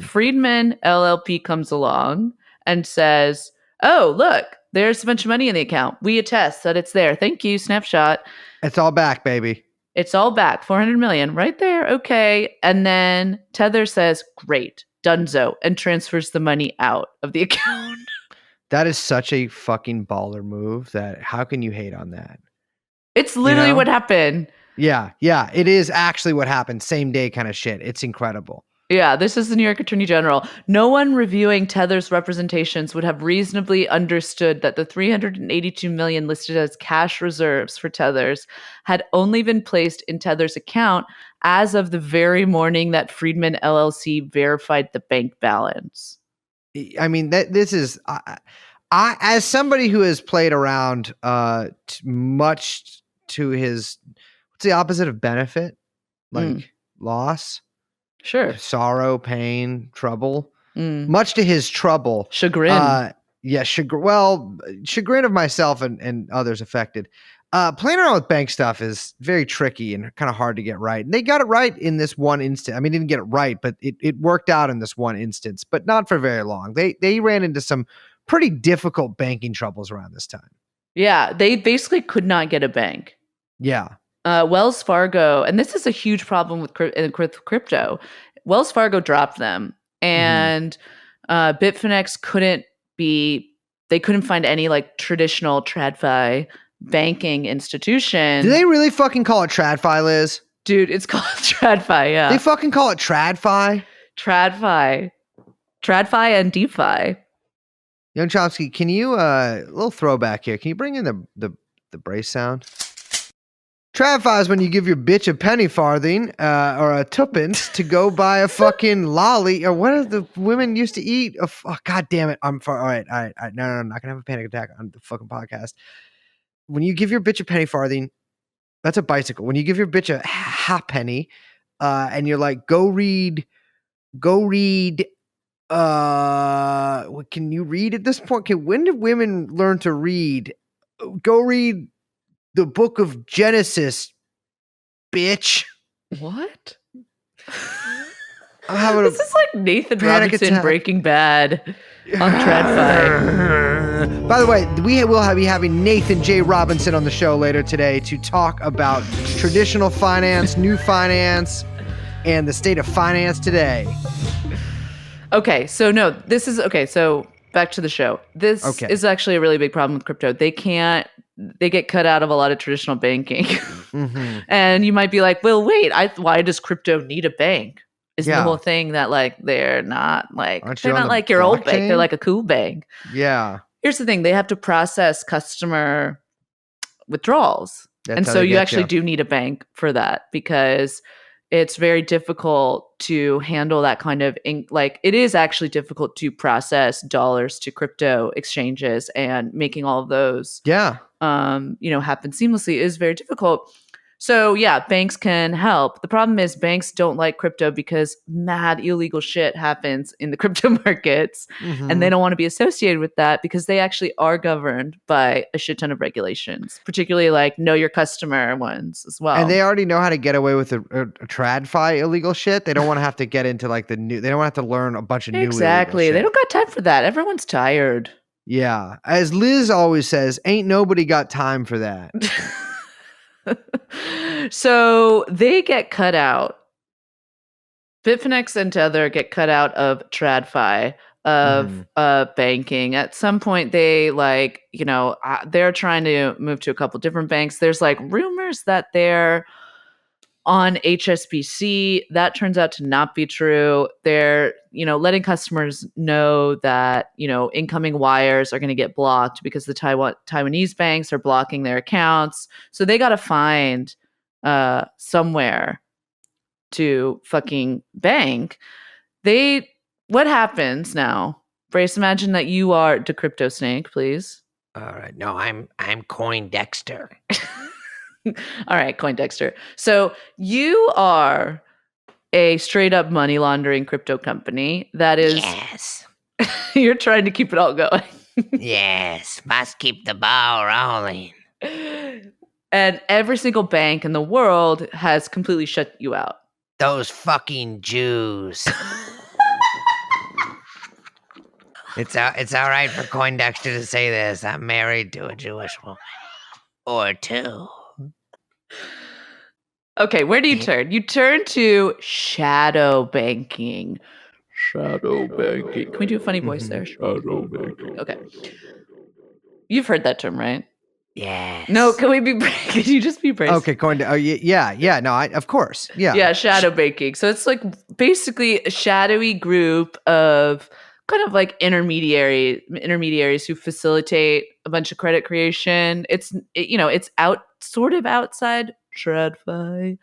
Friedman LLP comes along and says, oh, look, there's a bunch of money in the account. We attest that it's there. Thank you, snapshot. It's all back, baby. It's all back. 400 million right there. Okay. And then Tether says, great, donezo, and transfers the money out of the account. That is such a fucking baller move that how can you hate on that? It's literally what happened. Yeah. Yeah. It is actually what happened. Same day kind of shit. It's incredible. Yeah, this is the New York Attorney General. No one reviewing Tether's representations would have reasonably understood that the 382 million listed as cash reserves for Tethers had only been placed in Tether's account as of the very morning that Friedman LLC verified the bank balance. I mean, this is I as somebody who has played around much to his, what's the opposite of benefit? Loss? Sure. sorrow, pain, trouble. Mm. Much to his trouble. Chagrin. Chagrin of myself and others affected. Playing around with bank stuff is very tricky and kind of hard to get right. And they got it right in this one instance. I mean, didn't get it right, but it worked out in this one instance, but not for very long. They ran into some pretty difficult banking troubles around this time. Yeah, they basically could not get a bank. Yeah. Wells Fargo, and this is a huge problem with crypto. Wells Fargo dropped them, and Bitfinex couldn't find any like traditional TradFi banking institution. Do they really fucking call it TradFi, Liz? Dude, it's called TradFi, yeah. They fucking call it TradFi? TradFi and DeFi. Young Chomsky, can you, a little throwback here. Can you bring in the brace sound? TradFi is when you give your bitch a penny farthing or a tuppence to go buy a fucking lolly, or what did the women used to eat? God damn it. All right. No, I'm not going to have a panic attack on the fucking podcast. When you give your bitch a penny farthing, that's a bicycle. When you give your bitch a halfpenny and you're like, go read, can you read at this point? When did women learn to read? Go read the book of Genesis, bitch. What? This is like Nathan Robinson Breaking Bad on TradFi. By the way, we will be having Nathan J. Robinson on the show later today to talk about traditional finance, new finance, and the state of finance today. Okay, so so back to the show. This is actually a really big problem with crypto. They get cut out of a lot of traditional banking. And you might be like, well, wait, why does crypto need a bank? Isn't the whole thing that like they're not like your old bank, they're like a cool bank. Yeah. Here's the thing, they have to process customer withdrawals. And so you actually do need a bank for that, because it's very difficult to handle that kind of it is actually difficult to process dollars to crypto exchanges, and making all of those happen seamlessly is very difficult. So yeah, banks can help. The problem is banks don't like crypto because mad illegal shit happens in the crypto markets, and they don't want to be associated with that because they actually are governed by a shit ton of regulations, particularly like know your customer ones as well. And they already know how to get away with a TradFi illegal shit. They don't want to have to get into like they don't want to have to learn a bunch of new illegal shit. They don't got time for that. Everyone's tired. Yeah. As Liz always says, ain't nobody got time for that. So they get cut out. Bitfinex and Tether get cut out of TradFi, of banking. At some point, they they're trying to move to a couple different banks. There's like rumors that they're on HSBC. That turns out to not be true. They're, letting customers know that, incoming wires are going to get blocked because the Taiwanese banks are blocking their accounts. So they got to find somewhere to fucking bank. What happens now? Brace, imagine that you are DaCryptoSnake, please. All right. No, I'm CoinDexter. All right, CoinDexter. So you are a straight up money laundering crypto company that is. Yes. You're trying to keep it all going. Yes. Must keep the ball rolling. And every single bank in the world has completely shut you out. Those fucking Jews. It's all right for CoinDexter to say this. I'm married to a Jewish woman. Or two. Okay, where do you turn? You turn to shadow banking. Shadow banking. Can we do a funny voice there? Shadow banking. Okay. You've heard that term, right? Yes. No, can you just be braced? Okay, yeah. No, of course. Yeah. Yeah, shadow banking. So it's like basically a shadowy group of kind of like intermediaries who facilitate a bunch of credit creation. It's sort of outside TradFi,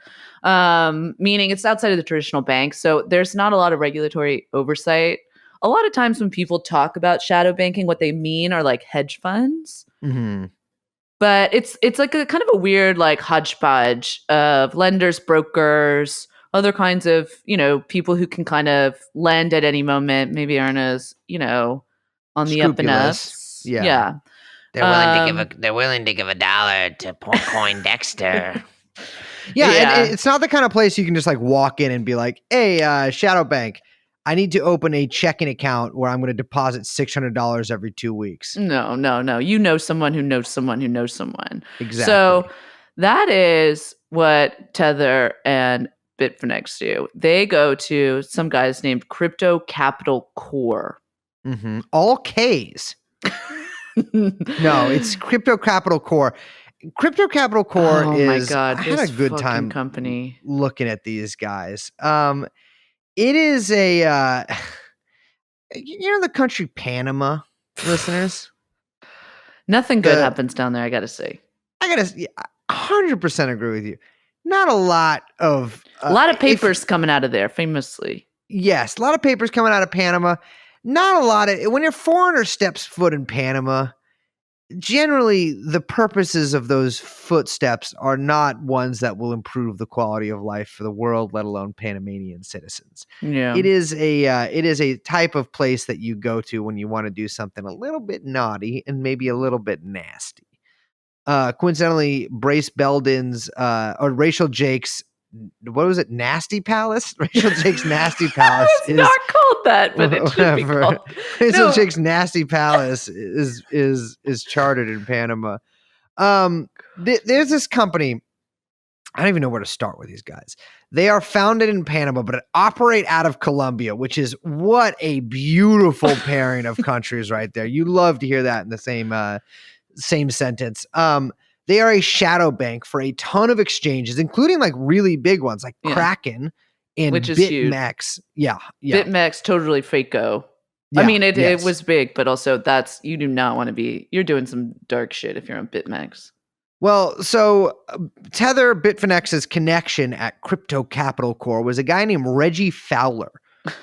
meaning it's outside of the traditional bank. So there's not a lot of regulatory oversight. A lot of times when people talk about shadow banking, what they mean are like hedge funds. But it's like a kind of a weird like hodgepodge of lenders, brokers, other kinds of, people who can kind of lend at any moment, maybe aren't as, on the up and Scrupulous. ups. Yeah. They're willing to give a dollar to Coin Dexter. Yeah, and Yeah. it's not the kind of place you can just like walk in and be like, "Hey, Shadow Bank, I need to open a checking account where I'm going to deposit $600 every 2 weeks." No. You know someone who knows someone who knows someone. Exactly. So that is what Tether and Bitfinex do. They go to some guys named Crypto Capital Core. Mm-hmm. All K's. No, it's Crypto Capital Core. Crypto Capital Core Oh is. my God, I had this a good fucking time company. looking at these guys. It is a the country Panama, listeners. Nothing good happens down there, I gotta say. I gotta 100% agree with you. Not a lot of a lot of papers coming out of there, famously. Yes, a lot of papers coming out of Panama. Not a lot of when your foreigner steps foot in Panama. Generally, the purposes of those footsteps are not ones that will improve the quality of life for the world, let alone Panamanian citizens. Yeah. It is a type of place that you go to when you want to do something a little bit naughty and maybe a little bit nasty. Coincidentally, Brace Belden's or Rachel Jake's, what was it? Nasty Palace? Rachel Jake's Nasty Palace it's not called that, but it should be called. Rachel Jake's Nasty Palace is chartered in Panama. There's this company. I don't even know where to start with these guys. They are founded in Panama, but operate out of Colombia, which is what a beautiful pairing of countries right there. You love to hear that in the same sentence. They are a shadow bank for a ton of exchanges, including like really big ones like Kraken and which is Bitfinex. Yeah. Bitfinex, totally fake-o. I mean, it was big, but also you do not want to be, you're doing some dark shit if you're on Bitfinex. Well, so Tether, Bitfinex's connection at Crypto Capital Core was a guy named Reggie Fowler,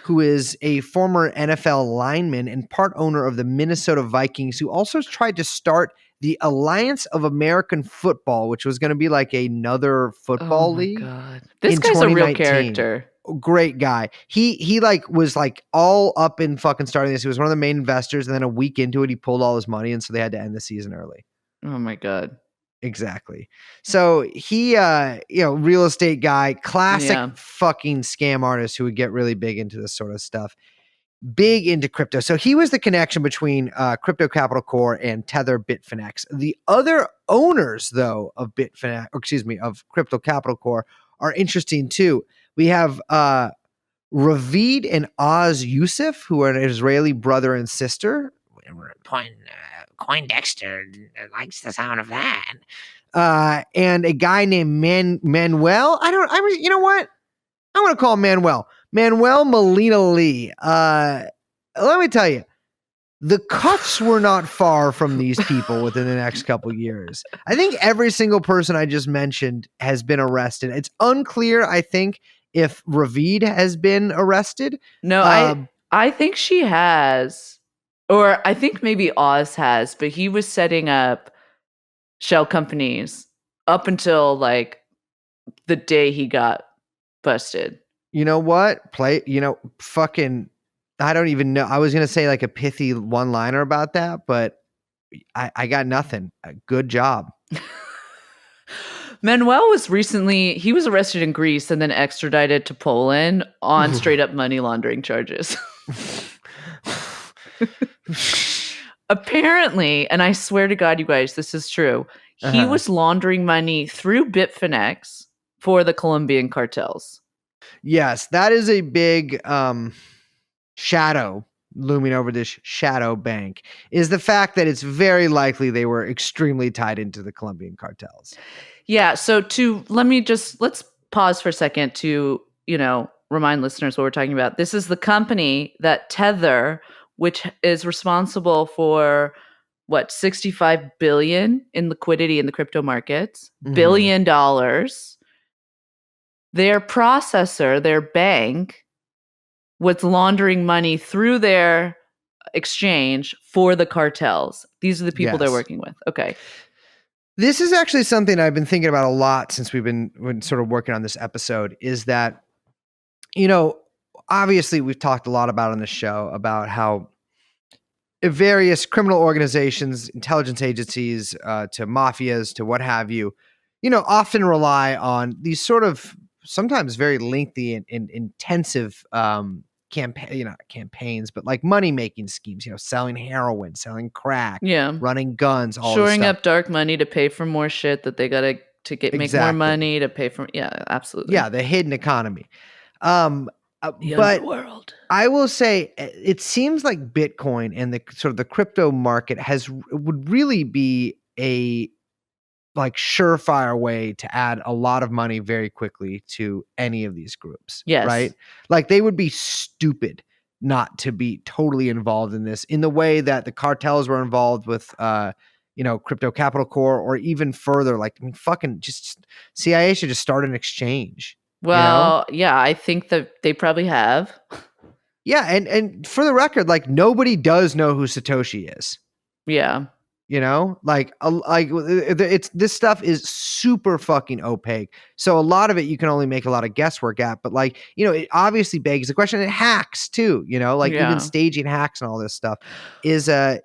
who is a former NFL lineman and part owner of the Minnesota Vikings, who also tried to start the Alliance of American Football, which was going to be like another football league. God. This guy's a real character. Great guy. He like was like all up in fucking starting this. He was one of the main investors, and then a week into it, he pulled all his money, and so they had to end the season early. Oh my God. Exactly. So he, real estate guy, classic fucking scam artist who would get really big into this sort of stuff. Big into crypto. So he was the connection between Crypto Capital Core and Tether Bitfinex. The other owners, though, of of Crypto Capital Core are interesting too. We have Ravid and Oz Yusuf, who are an Israeli brother and sister. Coin Dexter likes the sound of that. And a guy named Manuel. You know what? I want to call him Manuel Molina Lee. Let me tell you, the cuffs were not far from these people within the next couple years. I think every single person I just mentioned has been arrested. It's unclear, I think, if Ravid has been arrested. No, I think she has. Or I think maybe Oz has, but he was setting up shell companies up until like the day he got busted. You know what? Fucking, I don't even know. I was going to say like a pithy one-liner about that, but I got nothing. Good job. Manuel was arrested in Greece and then extradited to Poland on straight up money laundering charges. Apparently, and I swear to God, you guys, this is true. He was laundering money through Bitfinex for the Colombian cartels. Yes, that is a big shadow looming over this shadow bank, is the fact that it's very likely they were extremely tied into the Colombian cartels. Yeah, so let's pause for a second to, remind listeners what we're talking about. This is the company that Tether, which is responsible for $65 billion in liquidity in the crypto markets, $1 billion. Their processor, their bank, was laundering money through their exchange for the cartels. These are the people they're working with. Okay. This is actually something I've been thinking about a lot since we've been sort of working on this episode, is that obviously we've talked a lot about on the show about how various criminal organizations, intelligence agencies, to mafias, to what have you, often rely on these sort of sometimes very lengthy and intensive campaigns, but like money making schemes, selling heroin, selling crack, running guns, all shoring this stuff. up dark money to pay for more shit that they gotta make more money to pay for. Yeah, absolutely. Yeah, the hidden economy. The underworld. I will say it seems like Bitcoin and the sort of the crypto market would really be a like surefire way to add a lot of money very quickly to any of these groups. Yes. Right? Like they would be stupid not to be totally involved in this in the way that the cartels were involved with Crypto Capital Corp, or even further. Like, I mean, fucking just CIA should just start an exchange. Well, yeah, I think that they probably have. Yeah, and for the record, like nobody does know who Satoshi is. Yeah. Like it's this stuff is super fucking opaque. So a lot of it you can only make a lot of guesswork at. But like, it obviously begs the question. It hacks too. Even staging hacks and all this stuff it's I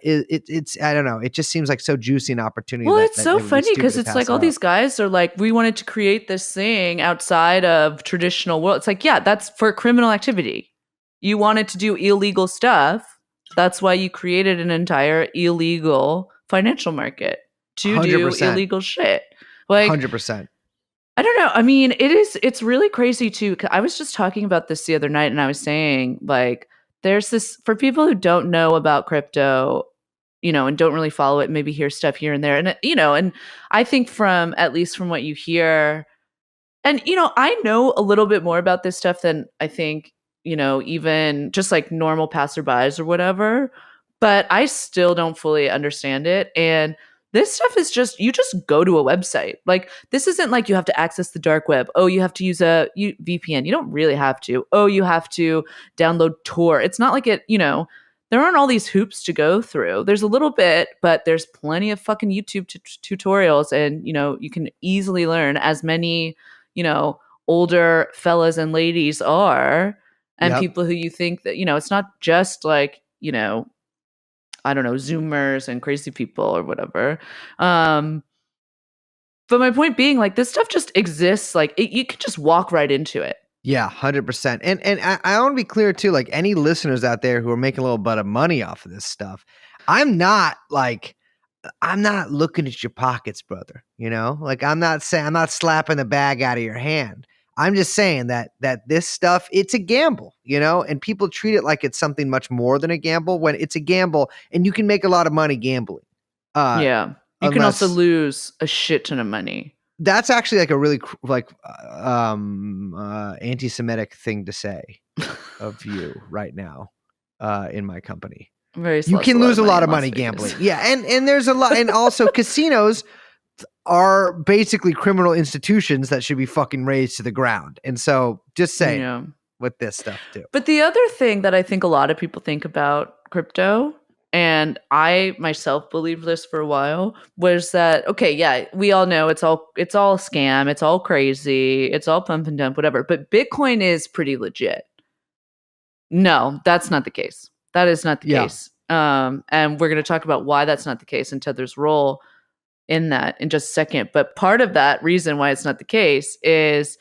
don't know. It just seems like so juicy an opportunity. Well, it's so funny because it's like all these guys are like, we wanted to create this thing outside of traditional world. It's like, yeah, that's for criminal activity. You wanted to do illegal stuff. That's why you created an entire illegal financial market to 100%. Do illegal shit. Like 100%. I don't know. I mean, it's really crazy too. I was just talking about this the other night and I was saying like, there's this for people who don't know about crypto, and don't really follow it, maybe hear stuff here and there. And, and I think at least from what you hear, and, I know a little bit more about this stuff than I think, even just like normal passerbys or whatever, but I still don't fully understand it. And this stuff is you just go to a website. Like, this isn't like you have to access the dark web. Oh, you have to use a VPN. You don't really have to. Oh, you have to download Tor. It's not like there aren't all these hoops to go through. There's a little bit, but there's plenty of fucking YouTube tutorials. And, you can easily learn, as many, older fellas and ladies are. And people who you think that, it's not just like, I don't know, Zoomers and crazy people or whatever. But my point being, like, this stuff just exists. Like, you can just walk right into it. Yeah, 100%. And I want to be clear too, like any listeners out there who are making a little bit of money off of this stuff, I'm not looking at your pockets, brother. Like I'm not slapping the bag out of your hand. I'm just saying that this stuff, it's a gamble, and people treat it like it's something much more than a gamble when it's a gamble and you can make a lot of money gambling. You can also lose a shit ton of money. That's actually like a really anti-Semitic thing to say of you right now in my company. You can lose a lot of money gambling. Yeah. And there's a lot. And also casinos are basically criminal institutions that should be fucking razed to the ground. And so just saying with this stuff too. But the other thing that I think a lot of people think about crypto, and I myself believed this for a while, was that, okay, yeah, we all know it's all a scam. It's all crazy. It's all pump and dump, whatever. But Bitcoin is pretty legit. No, that's not the case. That is not the case. And we're going to talk about why that's not the case and Tether's role in that in just a second. But part of that reason why it's not the case is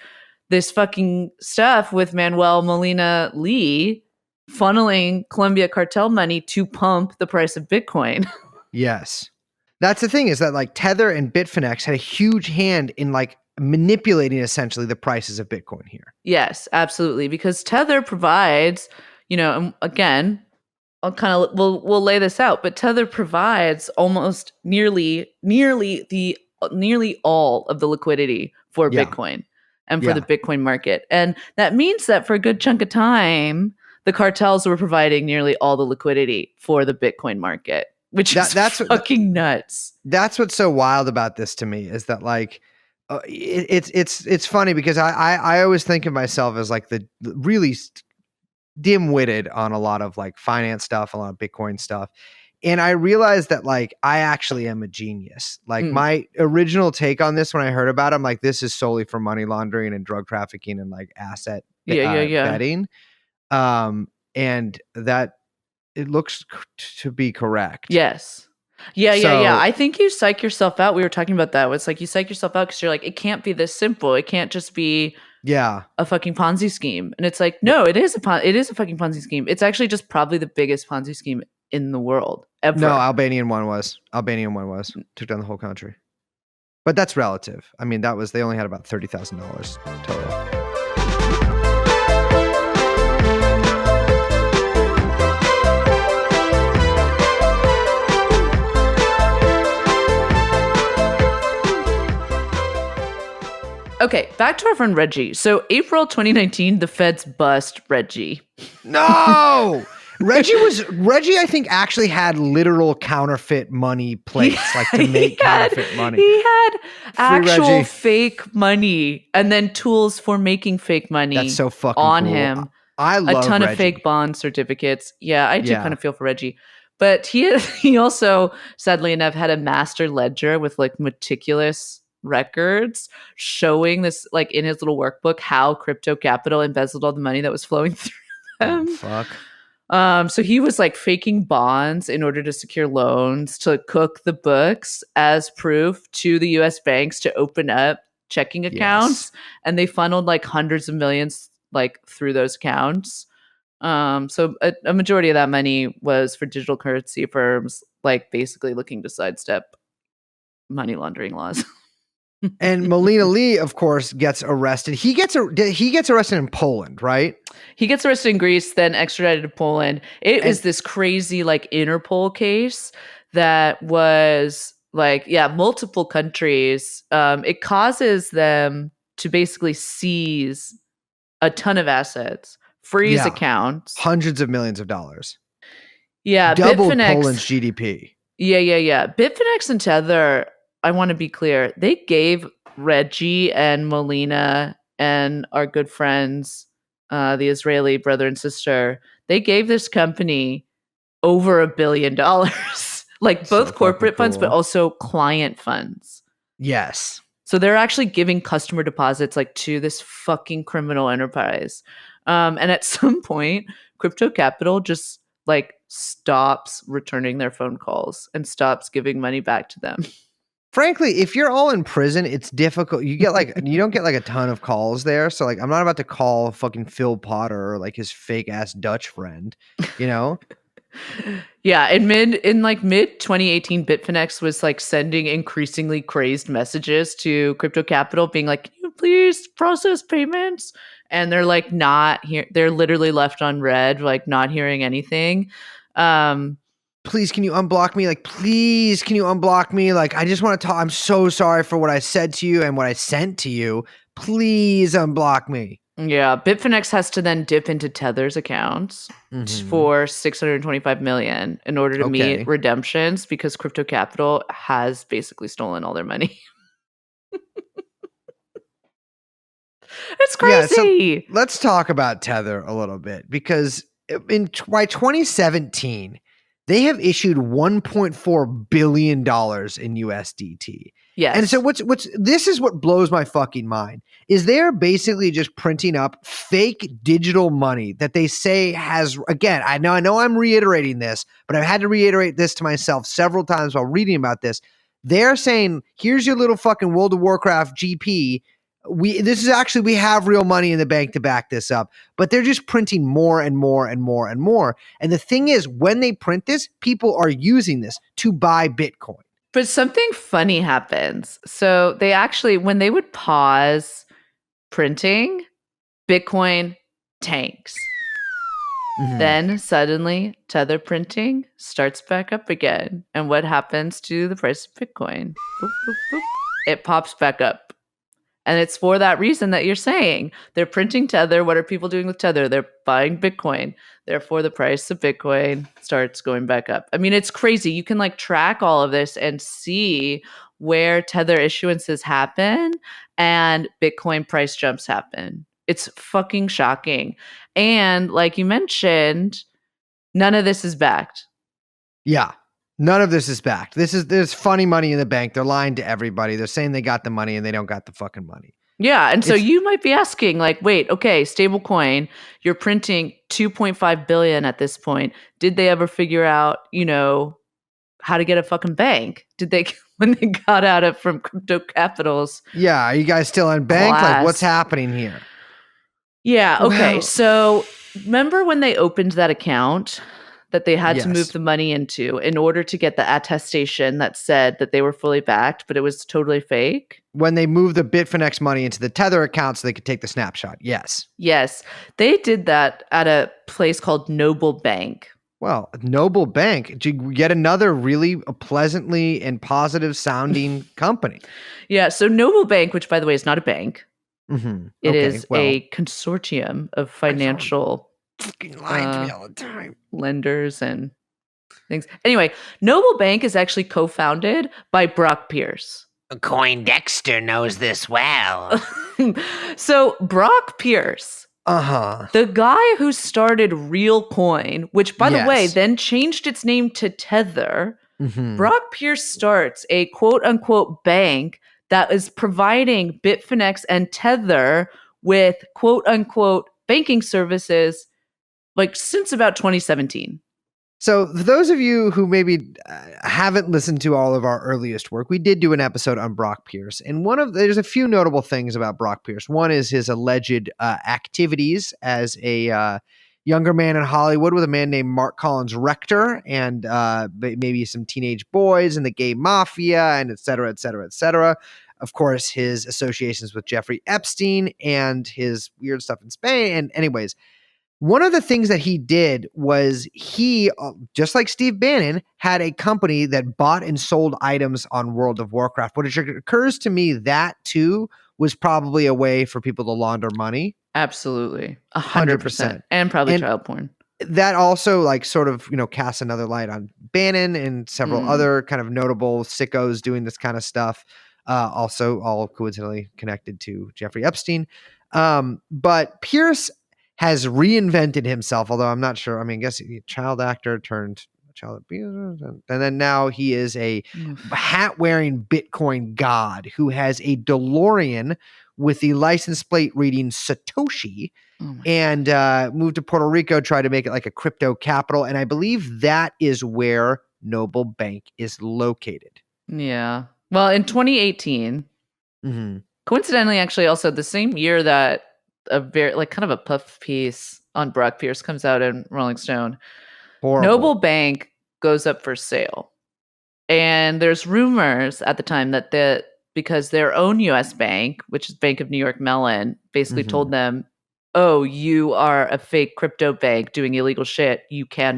this fucking stuff with Manuel Molina Lee funneling Colombia cartel money to pump the price of Bitcoin. Yes. That's the thing, is that like Tether and Bitfinex had a huge hand in like manipulating essentially the prices of Bitcoin here. Yes, absolutely. Because Tether provides, and again, we'll lay this out, but Tether provides almost nearly all of the liquidity for Bitcoin and for the Bitcoin market. And that means that for a good chunk of time, the cartels were providing nearly all the liquidity for the Bitcoin market, which is fucking nuts. That's what's so wild about this to me, is that like, it's funny because I always think of myself as like the really dim-witted on a lot of like finance stuff, a lot of Bitcoin stuff. And I realized that like, I actually am a genius. Like my original take on this, when I heard about it, I'm like, this is solely for money laundering and drug trafficking and like asset betting. And that it looks to be correct. Yes. Yeah. I think you psych yourself out. We were talking about that. It's like you psych yourself out because you're like, it can't be this simple. It can't just be a fucking Ponzi scheme. And it's like, no, it is a fucking Ponzi scheme. It's actually just probably the biggest Ponzi scheme in the world ever. No, Albanian one was. Took down the whole country. But that's relative. I mean, they only had about $30,000 total. Okay, back to our friend Reggie. So April 2019, the feds bust Reggie. No! Reggie, I think, actually had literal counterfeit money plates, to make counterfeit money. He had actual fake money and then tools for making fake money. That's so fucking on cool. him. I love a ton Reggie. of fake bond certificates. Yeah, I do kind of feel for Reggie. But he also, sadly enough, had a master ledger with meticulous records showing this in his little workbook how crypto capital embezzled all the money that was flowing through them. Oh, fuck. So he was faking bonds in order to secure loans to cook the books as proof to the US banks to open up checking accounts. And they funneled hundreds of millions through those accounts. So a majority of that money was for digital currency firms, basically looking to sidestep money laundering laws. And Molina Lee, of course, gets arrested. He gets arrested in Poland, right? He gets arrested in Greece, then extradited to Poland. It was this crazy Interpol case that was multiple countries. It causes them to basically seize a ton of assets, freeze accounts, hundreds of millions of dollars. Yeah, doubled Bitfinex, Poland's GDP. Yeah. Bitfinex and Tether, I want to be clear, they gave Reggie and Molina and our good friends, the Israeli brother and sister, they gave this company over $1 billion, both corporate funds, but also client funds. Yes. So they're actually giving customer deposits to this fucking criminal enterprise. And at some point, crypto capital just stops returning their phone calls and stops giving money back to them. Frankly, if you're all in prison, it's difficult. You get you don't get a ton of calls there. So I'm not about to call fucking Phil Potter or his fake ass Dutch friend, you know? Yeah, in mid 2018, Bitfinex was sending increasingly crazed messages to crypto capital being can you please process payments? And they're not here. They're literally left on red, not hearing anything. Please, can you unblock me? Please, can you unblock me? I just want to talk. I'm so sorry for what I said to you and what I sent to you. Please unblock me. Yeah, Bitfinex has to then dip into Tether's accounts for $625 million in order to meet redemptions because crypto capital has basically stolen all their money. It's crazy. Yeah, so let's talk about Tether a little bit because by 2017, they have issued $1.4 billion in USDT. Yes. And so this is what blows my fucking mind is they're basically just printing up fake digital money that they say has, again, I know I'm reiterating this, but I've had to reiterate this to myself several times while reading about this. They're saying, here's your little fucking World of Warcraft GP. We have real money in the bank to back this up, but they're just printing more and more and more and more. And the thing is, when they print this, people are using this to buy Bitcoin. But something funny happens. So they actually, when they would pause printing, Bitcoin tanks. Mm-hmm. Then suddenly Tether printing starts back up again. And what happens to the price of Bitcoin? Boop, boop, boop. It pops back up. And it's for that reason that you're saying. They're printing Tether. What are people doing with Tether? They're buying Bitcoin. Therefore, the price of Bitcoin starts going back up. I mean, it's crazy. You can track all of this and see where Tether issuances happen and Bitcoin price jumps happen. It's fucking shocking. And like you mentioned, none of this is backed. Yeah. None of this is backed. There's funny money in the bank. They're lying to everybody. They're saying they got the money and they don't got the fucking money. Yeah, and so you might be asking, like, wait, okay, stable coin, you're printing 2.5 billion at this point. Did they ever figure out, how to get a fucking bank? Did they, when they got out of from crypto capitals? Yeah, are you guys still on bank? Like, what's happening here? Yeah, okay. So remember when they opened that account that they had to move the money into in order to get the attestation that said that they were fully backed, but it was totally fake? When they moved the Bitfinex money into the Tether account so they could take the snapshot. Yes. Yes. They did that at a place called Noble Bank. Well, Noble Bank, yet another really pleasantly and positive sounding company. Yeah. So Noble Bank, which by the way is not a bank, mm-hmm. It is a consortium of financial lying to me all the time. Lenders and things. Anyway, Noble Bank is actually co-founded by Brock Pierce. Coindexter knows this well. So Brock Pierce, the guy who started Real Coin, which by the way then changed its name to Tether. Brock Pierce starts a quote unquote bank that is providing Bitfinex and Tether with quote unquote banking services like since about 2017. So for those of you who maybe haven't listened to all of our earliest work, we did do an episode on Brock Pierce. And there's a few notable things about Brock Pierce. One is his alleged activities as a younger man in Hollywood with a man named Mark Collins Rector and maybe some teenage boys and the gay mafia and et cetera, et cetera, et cetera. Of course, his associations with Jeffrey Epstein and his weird stuff in Spain. And anyways, one of the things that he did was he, just like Steve Bannon, had a company that bought and sold items on World of Warcraft. But it occurs to me that too was probably a way for people to launder money. Absolutely. 100%. And probably child porn. That also sort of, casts another light on Bannon and several other kind of notable sickos doing this kind of stuff. Also all coincidentally connected to Jeffrey Epstein. But Pierce has reinvented himself, although I'm not sure. I mean, I guess child actor turned child abuser. And then now he is a hat-wearing Bitcoin god who has a DeLorean with the license plate reading Satoshi and moved to Puerto Rico, tried to make it like a crypto capital. And I believe that is where Noble Bank is located. Yeah. Well, in 2018, coincidentally, actually also the same year that a very kind of a puff piece on Brock Pierce comes out in Rolling Stone. Horrible. Noble Bank goes up for sale. And there's rumors at the time that because their own US bank, which is Bank of New York Mellon, basically told them, oh, you are a fake crypto bank doing illegal shit. We can't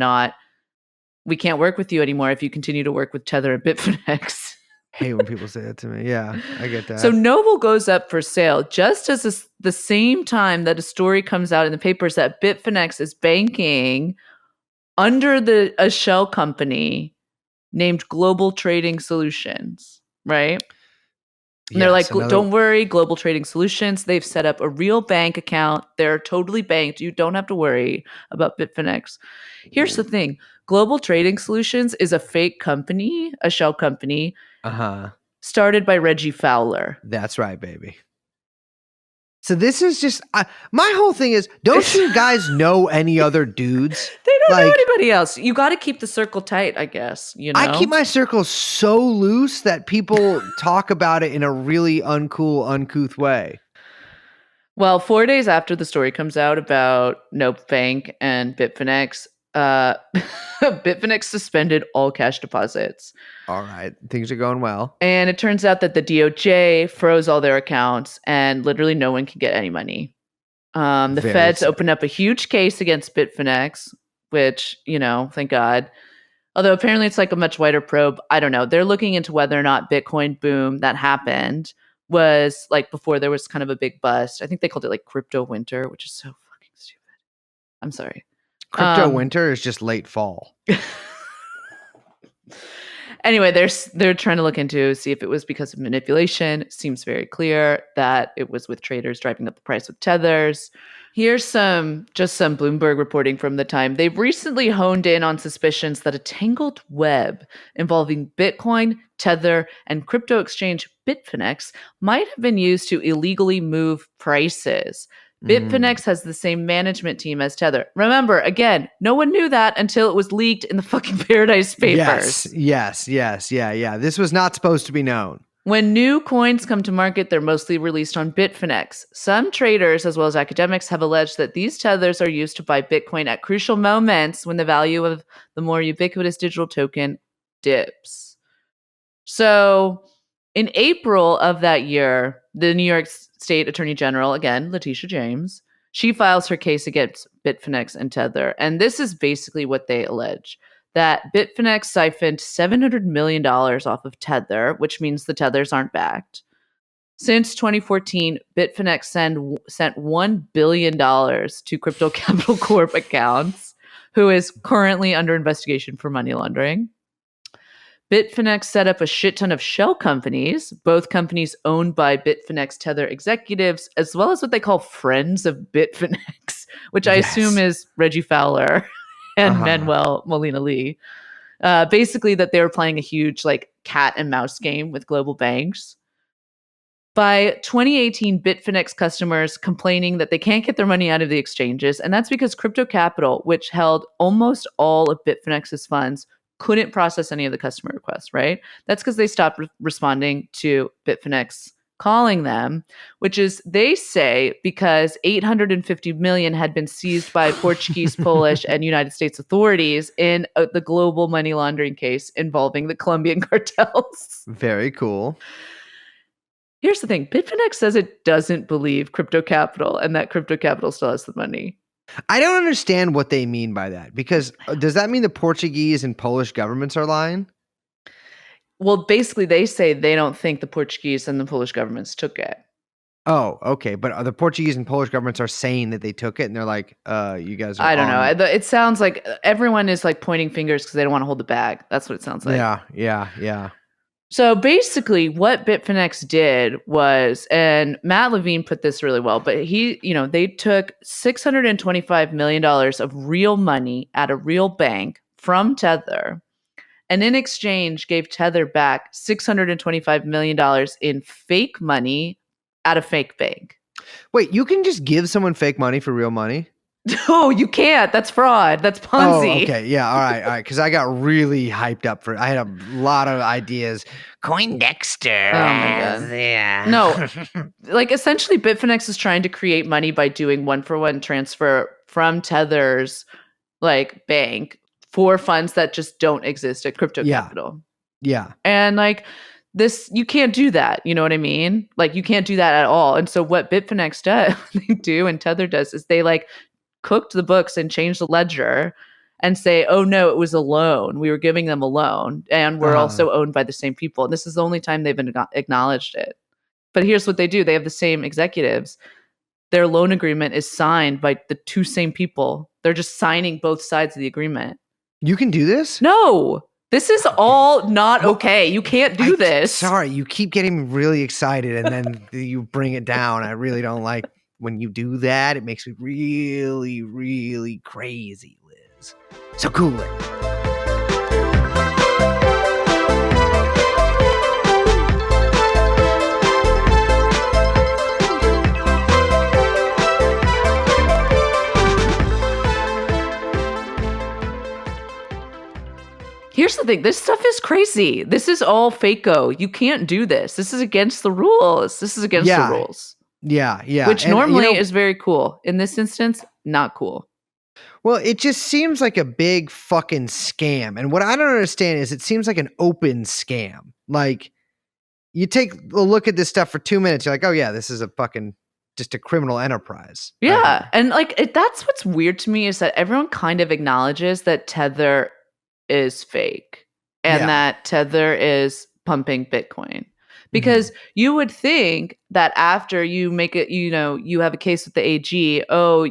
work with you anymore if you continue to work with Tether and Bitfinex. Hate when people say that to me. Yeah, I get that. So Noble goes up for sale just as the same time that a story comes out in the papers that Bitfinex is banking under a shell company named Global Trading Solutions, right? And they're like, don't worry, Global Trading Solutions, they've set up a real bank account. They're totally banked. You don't have to worry about Bitfinex. Here's the thing. Global Trading Solutions is a fake company, a shell company, started by Reggie Fowler. That's right, baby. So this is just my whole thing is, don't you guys know any other dudes? They don't know anybody else. You got to keep the circle tight, I guess. I keep my circle so loose that people talk about it in a really uncouth way. Well, 4 days after the story comes out about Noble Bank and Bitfinex, Bitfinex suspended all cash deposits. All right. Things are going well. And it turns out that the DOJ froze all their accounts and literally no one can get any money. The feds opened up a huge case against Bitfinex, which, thank God. Although apparently it's like a much wider probe. I don't know. They're looking into whether or not Bitcoin boom that happened was like before there was kind of a big bust. I think they called it like crypto winter, which is so fucking stupid. I'm sorry. Crypto winter is just late fall. Anyway, they're trying to look into see if it was because of manipulation. It seems very clear that it was with traders driving up the price with tethers. Here's some Bloomberg reporting from the time. They've recently honed in on suspicions that a tangled web involving Bitcoin, Tether, and crypto exchange Bitfinex might have been used to illegally move prices. Bitfinex has the same management team as Tether. Remember, again, no one knew that until it was leaked in the fucking Paradise Papers. Yes. Yeah. This was not supposed to be known. When new coins come to market, they're mostly released on Bitfinex. Some traders, as well as academics, have alleged that these tethers are used to buy Bitcoin at crucial moments when the value of the more ubiquitous digital token dips. So, in April of that year, the New York State Attorney General, again, Letitia James, she files her case against Bitfinex and Tether. And this is basically what they allege. That Bitfinex siphoned $700 million off of Tether, which means the Tethers aren't backed. Since 2014, Bitfinex sent $1 billion to Crypto Capital Corp accounts, who is currently under investigation for money laundering. Bitfinex set up a shit ton of shell companies, both companies owned by Bitfinex Tether executives, as well as what they call Friends of Bitfinex, which I assume is Reggie Fowler and Manuel Molina Lee. Basically that they were playing a huge like cat and mouse game with global banks. By 2018, Bitfinex customers complaining that they can't get their money out of the exchanges, and that's because Crypto Capital, which held almost all of Bitfinex's funds, couldn't process any of the customer requests, right? That's because they stopped responding to Bitfinex calling them, which is, they say, because 850 million had been seized by Portuguese, Polish, and United States authorities in the global money laundering case involving the Colombian cartels. Very cool. Here's the thing. Bitfinex says it doesn't believe Crypto Capital and that Crypto Capital still has the money. I don't understand what they mean by that, because does that mean the Portuguese and Polish governments are lying? Well, basically, they say they don't think the Portuguese and the Polish governments took it. Oh, okay. But the Portuguese and Polish governments are saying that they took it, and they're like, you guys are I don't know. It sounds like everyone is like pointing fingers because they don't want to hold the bag. That's what it sounds like. Yeah. So basically what Bitfinex did was, and Matt Levine put this really well, but they took $625 million of real money at a real bank from Tether, and in exchange gave Tether back $625 million in fake money at a fake bank. Wait, you can just give someone fake money for real money? No, you can't. That's fraud. That's Ponzi. Oh, okay. Yeah. All right. Because I got really hyped up I had a lot of ideas. Coindexter. Oh my God. Yeah. No, like essentially Bitfinex is trying to create money by doing one-for-one transfer from Tether's like bank for funds that just don't exist at Crypto Capital. Yeah. And like this, you can't do that. You know what I mean? Like you can't do that at all. And so what Bitfinex do and Tether does is they like cooked the books and changed the ledger and say, oh no, it was a loan. We were giving them a loan and we're also owned by the same people. And this is the only time they've acknowledged it. But here's what they do. They have the same executives. Their loan agreement is signed by the two same people. They're just signing both sides of the agreement. You can do this? No, this is all not okay. You can't do this. Sorry, you keep getting me really excited and then you bring it down. I really don't like when you do that. It makes me really, really crazy, Liz. So cool it. Here's the thing. This stuff is crazy. This is all fake-o. You can't do this. This is against the rules. This is against the rules. Yeah. Which normally is very cool. In this instance, not cool. Well, it just seems like a big fucking scam. And what I don't understand is it seems like an open scam. Like, you take a look at this stuff for 2 minutes, you're like, oh yeah, this is just a criminal enterprise. Yeah. Right, and like, that's what's weird to me is that everyone kind of acknowledges that Tether is fake and that Tether is pumping Bitcoin. Because you would think that after you make it, you have a case with the AG,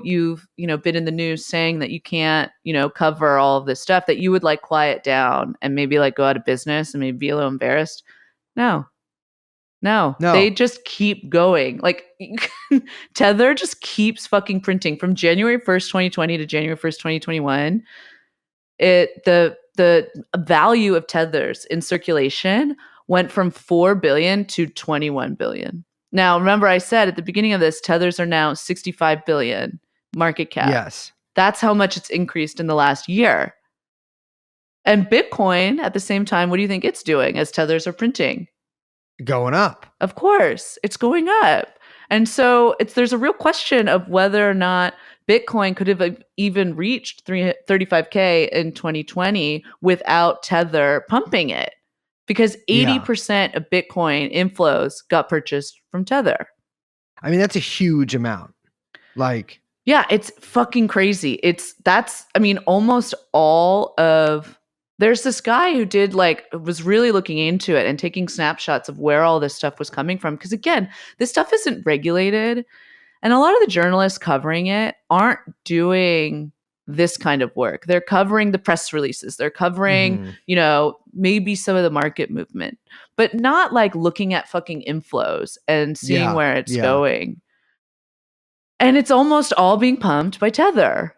you've, been in the news saying that you can't, cover all of this stuff, that you would like quiet down and maybe like go out of business and maybe be a little embarrassed. No, No, they just keep going. Like Tether just keeps fucking printing from January 1st, 2020 to January 1st, 2021. The value of tethers in circulation went from 4 billion to 21 billion. Now, remember I said at the beginning of this, tethers are now 65 billion market cap. Yes. That's how much it's increased in the last year. And Bitcoin, at the same time, what do you think it's doing as tethers are printing? Going up. Of course, it's going up. And so there's a real question of whether or not Bitcoin could have even reached 35K in 2020 without Tether pumping it. Because 80% of Bitcoin inflows got purchased from Tether. I mean, that's a huge amount. Like, yeah, it's fucking crazy. Almost all of... There's this guy who was really looking into it and taking snapshots of where all this stuff was coming from. Because again, this stuff isn't regulated. And a lot of the journalists covering it aren't doing this kind of work. They're covering the press releases. They're covering, maybe some of the market movement, but not like looking at fucking inflows and seeing where it's going. And it's almost all being pumped by Tether.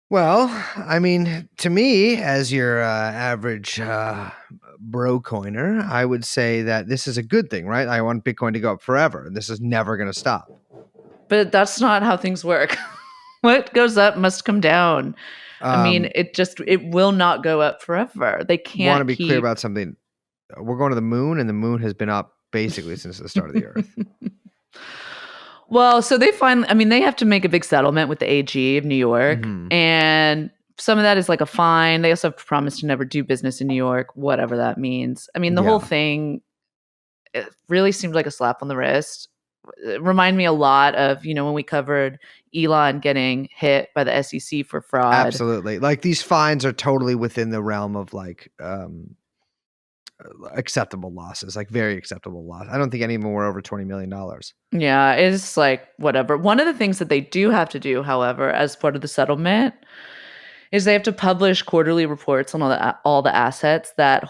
Well, I mean, to me, as your average bro coiner, I would say that this is a good thing, right? I want Bitcoin to go up forever. This is never going to stop. But that's not how things work. What goes up must come down. It will not go up forever. They can't. Want to be clear about something. We're going to the moon, and the moon has been up basically since the start of the Earth. Well, so they have to make a big settlement with the AG of New York. Mm-hmm. And some of that is like a fine. They also have to promise to never do business in New York, whatever that means. I mean, the whole thing, it really seemed like a slap on the wrist. It reminded me a lot of, when we covered Elon getting hit by the SEC for fraud. Absolutely. Like these fines are totally within the realm of like acceptable losses, like very acceptable loss. I don't think any of them were over $20 million. Yeah, it's like whatever. One of the things that they do have to do, however, as part of the settlement is they have to publish quarterly reports on all the assets that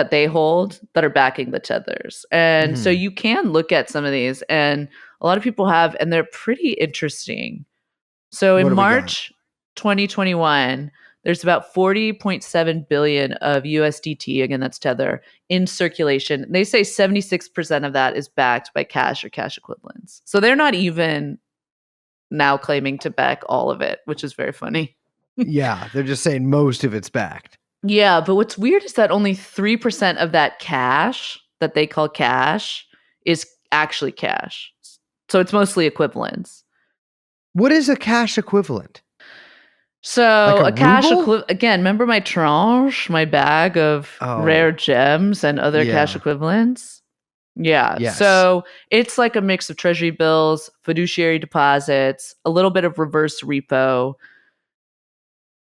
they hold that are backing the tethers. And so you can look at some of these, and a lot of people have, and they're pretty interesting. So in March 2021, there's about 40.7 billion of USDT, again, that's Tether, in circulation. They say 76% of that is backed by cash or cash equivalents. So they're not even now claiming to back all of it, which is very funny. Yeah, they're just saying most of it's backed. Yeah, but what's weird is that only 3% of that cash that they call cash is actually cash. So it's mostly equivalents. What is a cash equivalent? So like a cash equivalent, again, remember my tranche, my bag of rare gems and other cash equivalents? Yeah. Yes. So it's like a mix of treasury bills, fiduciary deposits, a little bit of reverse repo.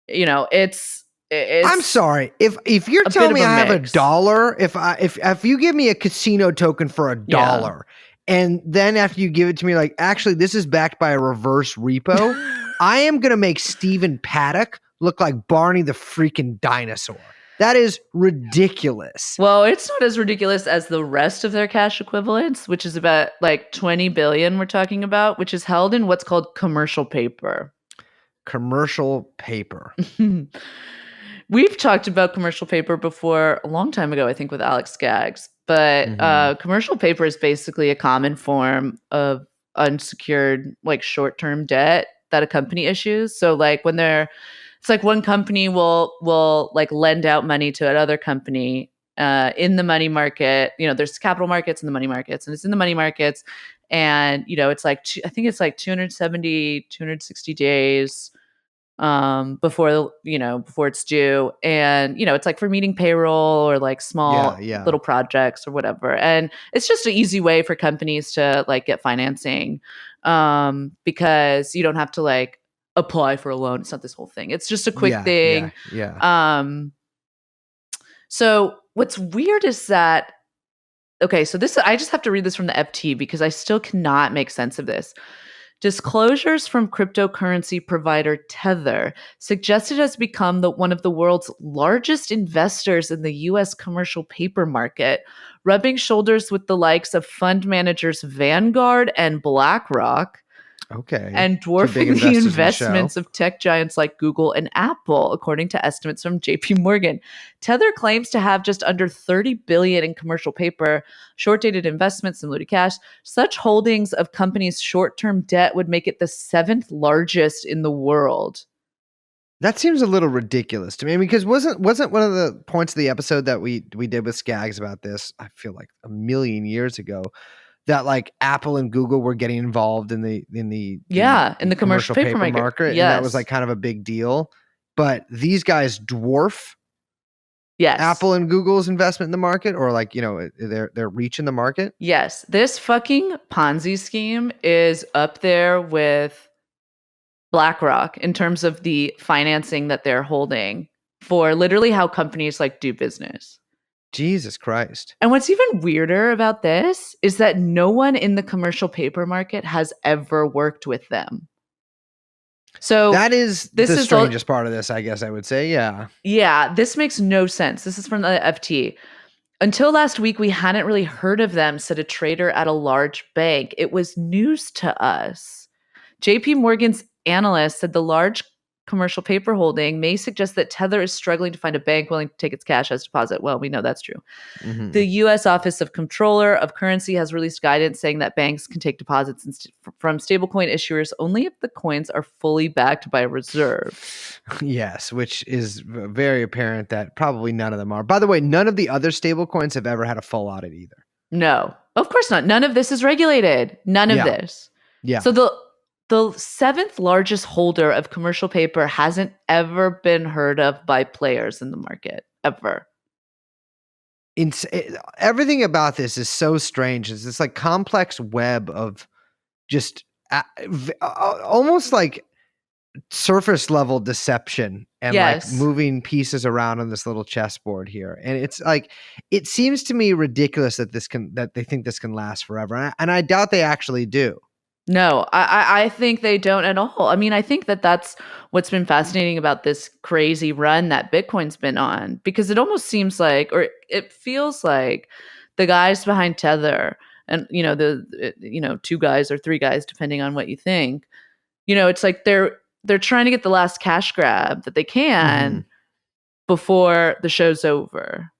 It's I'm sorry. If you're telling me I have a dollar, if you give me a casino token for $1, and then after you give it to me, like, actually, this is backed by a reverse repo, I am going to make Stephen Paddock look like Barney the freaking dinosaur. That is ridiculous. Well, it's not as ridiculous as the rest of their cash equivalents, which is about like 20 billion we're talking about, which is held in what's called commercial paper. Commercial paper. We've talked about commercial paper before a long time ago, I think, with Alex Skaggs. But commercial paper is basically a common form of unsecured, like short-term debt that a company issues. So like it's like one company will like lend out money to another company in the money market. There's capital markets and the money markets, and it's in the money markets. And, it's like, I think it's like 260 days before it's due. And, it's like for meeting payroll or like small little projects or whatever. And it's just an easy way for companies to like get financing because you don't have to like apply for a loan. It's not this whole thing. It's just a quick thing. So what's weird is that, okay, so I just have to read this from the FT because I still cannot make sense of this. Disclosures from cryptocurrency provider Tether suggested it has become one of the world's largest investors in the U.S. commercial paper market, rubbing shoulders with the likes of fund managers Vanguard and BlackRock. Okay. And dwarfing the investments of tech giants like Google and Apple, according to estimates from JP Morgan. Tether claims to have just under $30 billion in commercial paper, short-dated investments, and diluted cash. Such holdings of companies' short-term debt would make it the 7th largest in the world. That seems a little ridiculous to me. I mean, because wasn't one of the points of the episode that we did with Skaggs about this, I feel like a million years ago, that like Apple and Google were getting involved in the commercial paper market. Yes. And that was like kind of a big deal. But these guys dwarf Apple and Google's investment in the market, or like, their reach in the market. Yes. This fucking Ponzi scheme is up there with BlackRock in terms of the financing that they're holding for literally how companies like do business. Jesus Christ. And what's even weirder about this is that no one in the commercial paper market has ever worked with them. So that is the strangest part of this, I guess I would say. Yeah. Yeah, this makes no sense. This is from the FT. Until last week, we hadn't really heard of them, said a trader at a large bank. It was news to us. JP Morgan's analyst said the large commercial paper holding may suggest that Tether is struggling to find a bank willing to take its cash as deposit. Well, we know that's true. Mm-hmm. The U.S. Office of Comptroller of Currency has released guidance saying that banks can take deposits from stablecoin issuers only if the coins are fully backed by reserves. Yes, which is very apparent that probably none of them are. By the way, none of the other stablecoins have ever had a full audit either. No, of course not. None of this is regulated. None of this. Yeah. So the 7th largest holder of commercial paper hasn't ever been heard of by players in the market, ever. Everything about this is so strange. It's this like complex web of just almost like surface level deception and like moving pieces around on this little chessboard here. And it's like, it seems to me ridiculous that they think this can last forever. And I doubt they actually do. No, I think they don't at all. I mean, I think that's what's been fascinating about this crazy run that Bitcoin's been on, because it almost seems like, or it feels like, the guys behind Tether and, the 2 guys or 3 guys, depending on what you think, it's like they're trying to get the last cash grab that they can before the show's over.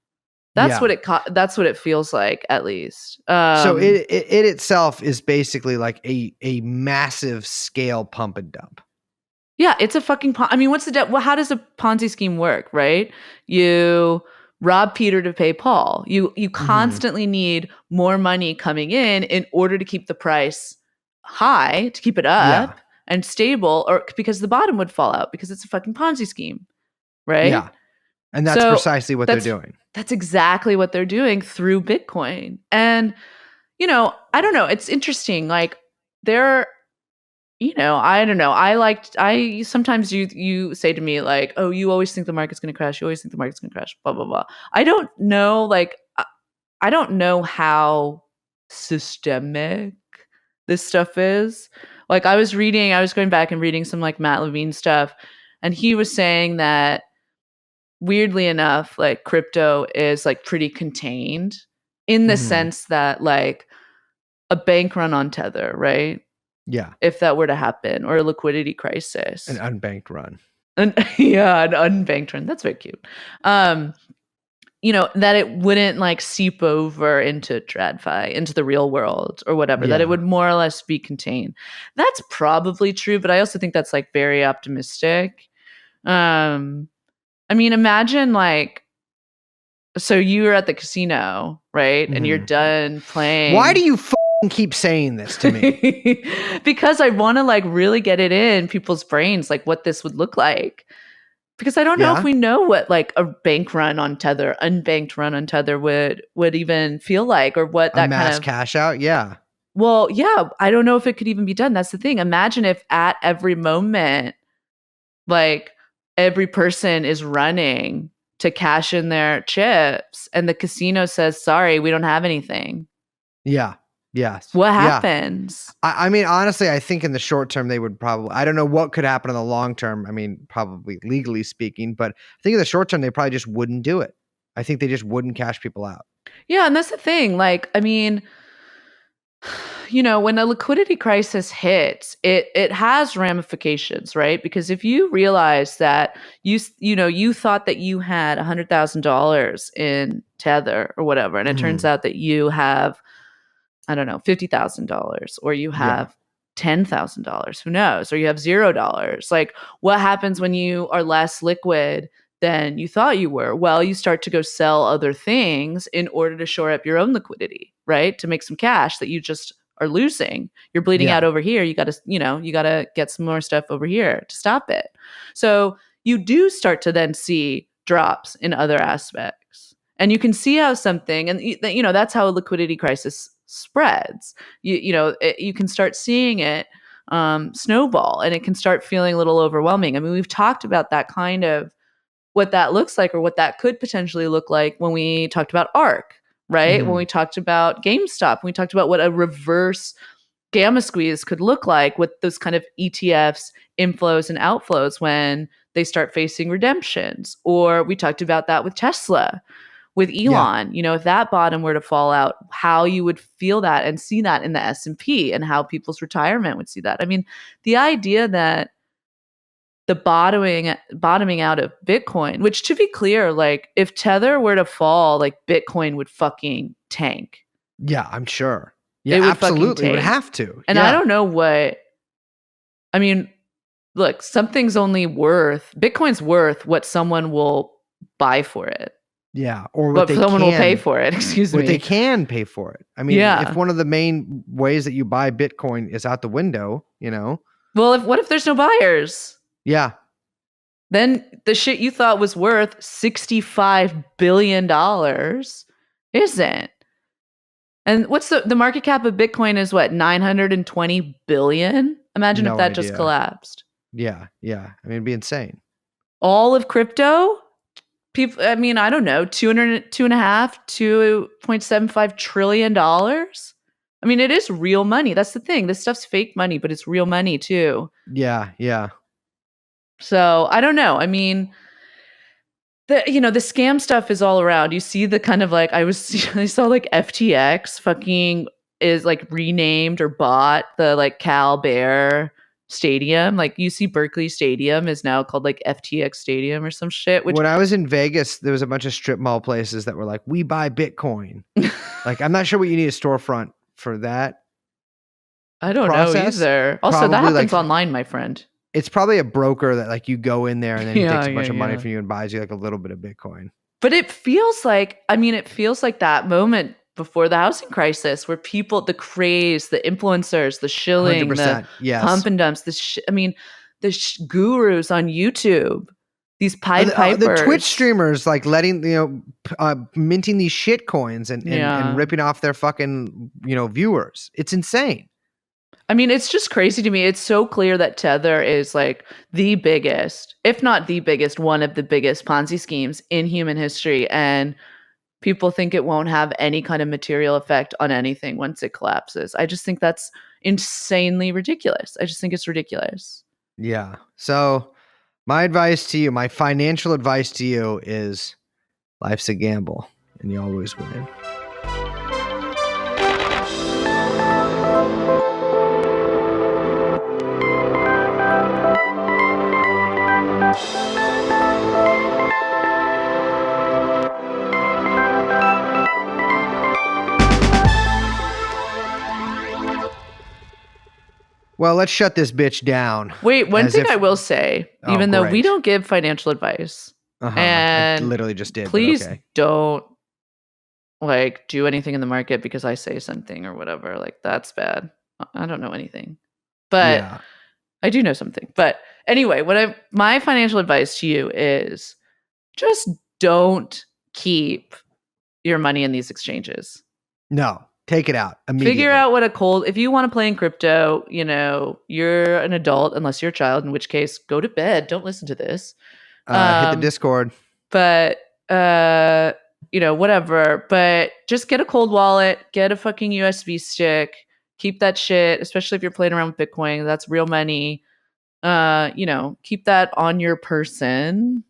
That's what it feels like, at least. So it itself is basically like a massive scale pump and dump. Yeah, it's a fucking. I mean, what's the debt? Well, how does a Ponzi scheme work? Right? You rob Peter to pay Paul. You constantly need more money coming in order to keep the price high, to keep it up and stable, or because the bottom would fall out because it's a fucking Ponzi scheme, right? Yeah. And that's precisely what they're doing. That's exactly what they're doing through Bitcoin. And, I don't know. It's interesting. Like I don't know. Sometimes you say to me like, oh, you always think the market's going to crash. You always think the market's going to crash, blah, blah, blah. I don't know. Like, I don't know how systemic this stuff is. Like I was going back and reading some like Matt Levine stuff, and he was saying that, weirdly enough, like crypto is like pretty contained in the sense that like a bank run on Tether, right? Yeah. If that were to happen, or a liquidity crisis. An unbanked run. An unbanked run. That's very cute. That it wouldn't like seep over into TradFi, into the real world or whatever, that it would more or less be contained. That's probably true, but I also think that's like very optimistic. I mean, imagine like, so you're at the casino, right? And you're done playing. Why do you keep saying this to me? Because I want to like really get it in people's brains, like what this would look like. Because I don't know if we know what like a bank run on Tether, unbanked run on Tether would even feel like, or what that mass kind of cash out. Yeah. Well, yeah, I don't know if it could even be done. That's the thing. Imagine if at every moment, like, every person is running to cash in their chips and the casino says, sorry, we don't have anything. Yeah. Yes. What Yeah. happens? I mean, honestly, I think in the short term they would probably. I don't know what could happen in the long term. I mean, probably legally speaking, but I think in the short term they probably just wouldn't do it. I think they just wouldn't cash people out. Yeah, and that's the thing. Like, I mean, you know, when a liquidity crisis hits, it has ramifications, right? Because if you realize that you thought that you had $100,000 in Tether or whatever, and it turns out that you have, I don't know, $50,000, or you have $10,000, who knows, or you have $0. Like, what happens when you are less liquid than you thought you were? Well, you start to go sell other things in order to shore up your own liquidity, right? To make some cash that you just are losing. You're bleeding out over here. You got to get some more stuff over here to stop it. So you do start to then see drops in other aspects. And you can see how something, and that's how a liquidity crisis spreads. You can start seeing it snowball, and it can start feeling a little overwhelming. I mean, we've talked about that kind of what that looks like, or what that could potentially look like when we talked about ARK, right? When we talked about GameStop, when we talked about what a reverse gamma squeeze could look like with those kind of ETFs, inflows and outflows when they start facing redemptions. Or we talked about that with Tesla, with Elon. If that bottom were to fall out, how you would feel that and see that in the S&P, and how people's retirement would see that. I mean, the idea that the bottoming out of Bitcoin, which, to be clear, like, if Tether were to fall, like, Bitcoin would fucking tank. Yeah, I'm sure. Yeah, absolutely. It would have to. And I don't know what, I mean, look, Bitcoin's worth what someone will buy for it. Yeah, or what someone will pay for it. Excuse me. What they can pay for it. I mean, if one of the main ways that you buy Bitcoin is out the window, Well, what if there's no buyers? Yeah. Then the shit you thought was worth $65 billion isn't. And what's the market cap of Bitcoin is what, 920 billion? Imagine if that just collapsed. Yeah. I mean, it'd be insane. All of crypto? People, I mean, I don't know, $2.75 trillion. I mean, it is real money. That's the thing. This stuff's fake money, but it's real money too. Yeah. So I don't know. I mean, the scam stuff is all around. You see the kind of like, I saw like FTX fucking is like renamed or bought the like Cal Bear Stadium. Like, UC Berkeley Stadium is now called like FTX Stadium or some shit. When I was in Vegas, there was a bunch of strip mall places that were like, we buy Bitcoin. Like, I'm not sure what you need a storefront for that. I don't know either. Also, probably that happens online, my friend. It's probably a broker that like you go in there and then he takes a bunch of money from you and buys you like a little bit of Bitcoin. But it feels like that moment before the housing crisis where people, the craze, the influencers, the shilling, the pump and dumps, the gurus on YouTube, these Pied Pipers. The Twitch streamers like letting, minting these shit coins and ripping off their fucking, viewers. It's insane. I mean, it's just crazy to me. It's so clear that Tether is like the biggest, if not the biggest, one of the biggest Ponzi schemes in human history. And people think it won't have any kind of material effect on anything once it collapses. I just think that's insanely ridiculous. I just think it's ridiculous. Yeah. So my financial advice to you is life's a gamble and you always win. Well, let's shut this bitch down. Wait, one thing I will say, even though we don't give financial advice, and I literally just did. Please don't like do anything in the market because I say something or whatever. Like, that's bad. I don't know anything, but I do know something. But anyway, my financial advice to you is just don't keep your money in these exchanges. No. Take it out immediately. Figure out if you want to play in crypto, you're an adult, unless you're a child, in which case go to bed. Don't listen to this. Hit the Discord. But whatever. But just get a cold wallet, get a fucking USB stick, keep that shit, especially if you're playing around with Bitcoin. That's real money. Keep that on your person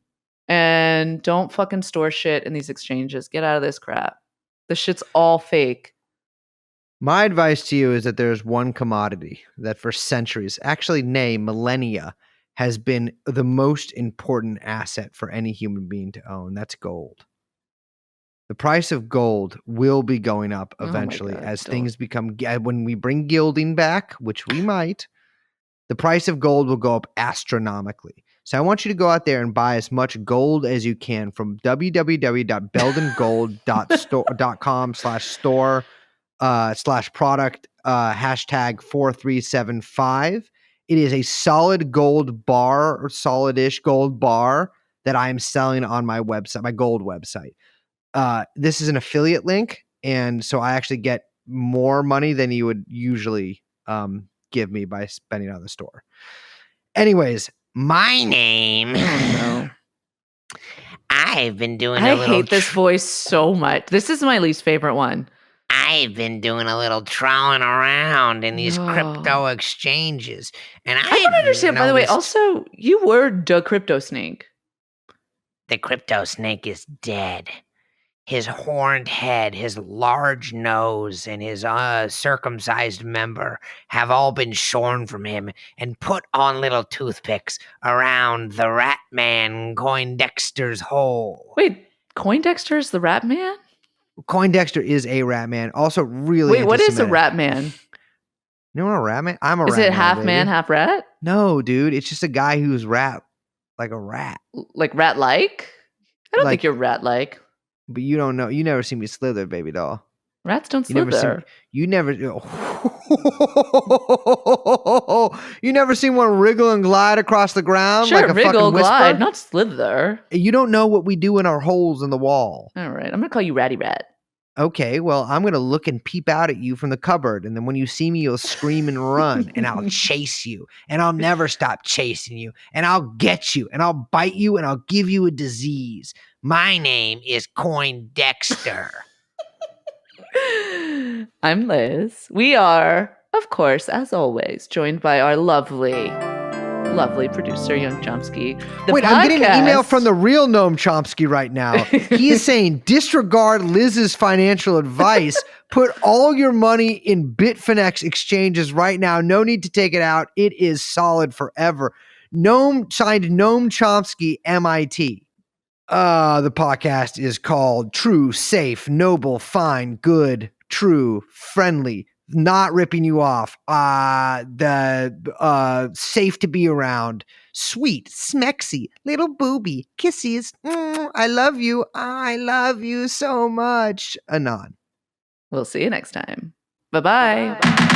and don't fucking store shit in these exchanges. Get out of this crap. This shit's all fake. My advice to you is that there's one commodity that for centuries, actually, nay, millennia, has been the most important asset for any human being to own. That's gold. The price of gold will be going up eventually as things become, when we bring gilding back, which we might, the price of gold will go up astronomically. So I want you to go out there and buy as much gold as you can from www.beldengold.com/store/product #4375. It is a solid gold bar or solid-ish gold bar that I am selling on my website, my gold website. This is an affiliate link, and so I actually get more money than you would usually give me by spending on the store. Anyways, my name. No. I've been doing I hate this voice so much. This is my least favorite one. I've been doing a little trawling around in these crypto exchanges. And I don't understand, by the way, also, you were DaCryptoSnake. The crypto snake is dead. His horned head, his large nose, and his circumcised member have all been shorn from him and put on little toothpicks around the rat man Coindexter's hole. Wait, Coindexter's the rat man? Coindexter is a rat man. Also really Wait, what is a rat man? You know what a rat man? I'm a rat man. Is it half man, half rat? No, dude. It's just a guy who's rat. Like a rat. Like rat-like? I don't think you're rat-like. But you don't know. You never see me slither, baby doll. Rats don't slither. You never seen one wriggle and glide across the ground? Sure, like a wriggle, fucking glide, not slither. You don't know what we do in our holes in the wall. All right, I'm going to call you Ratty Rat. Okay, well, I'm going to look and peep out at you from the cupboard. And then when you see me, you'll scream and run. And I'll chase you. And I'll never stop chasing you. And I'll get you. And I'll bite you. And I'll give you a disease. My name is Coindexter. I'm Liz. We are, of course, as always, joined by our lovely producer, Young Chomsky. I'm getting an email from the real Noam Chomsky right now. He is saying, disregard Liz's financial advice. Put all your money in Bitfinex exchanges right now. No need to take it out. It is solid forever. Signed Noam Chomsky, MIT. The podcast is called True, Safe, Noble, Fine, Good, True, Friendly, Not Ripping You Off, Safe to Be Around, Sweet, Smexy, Little Booby, Kisses, I love you so much, Anon. We'll see you next time. Bye-bye.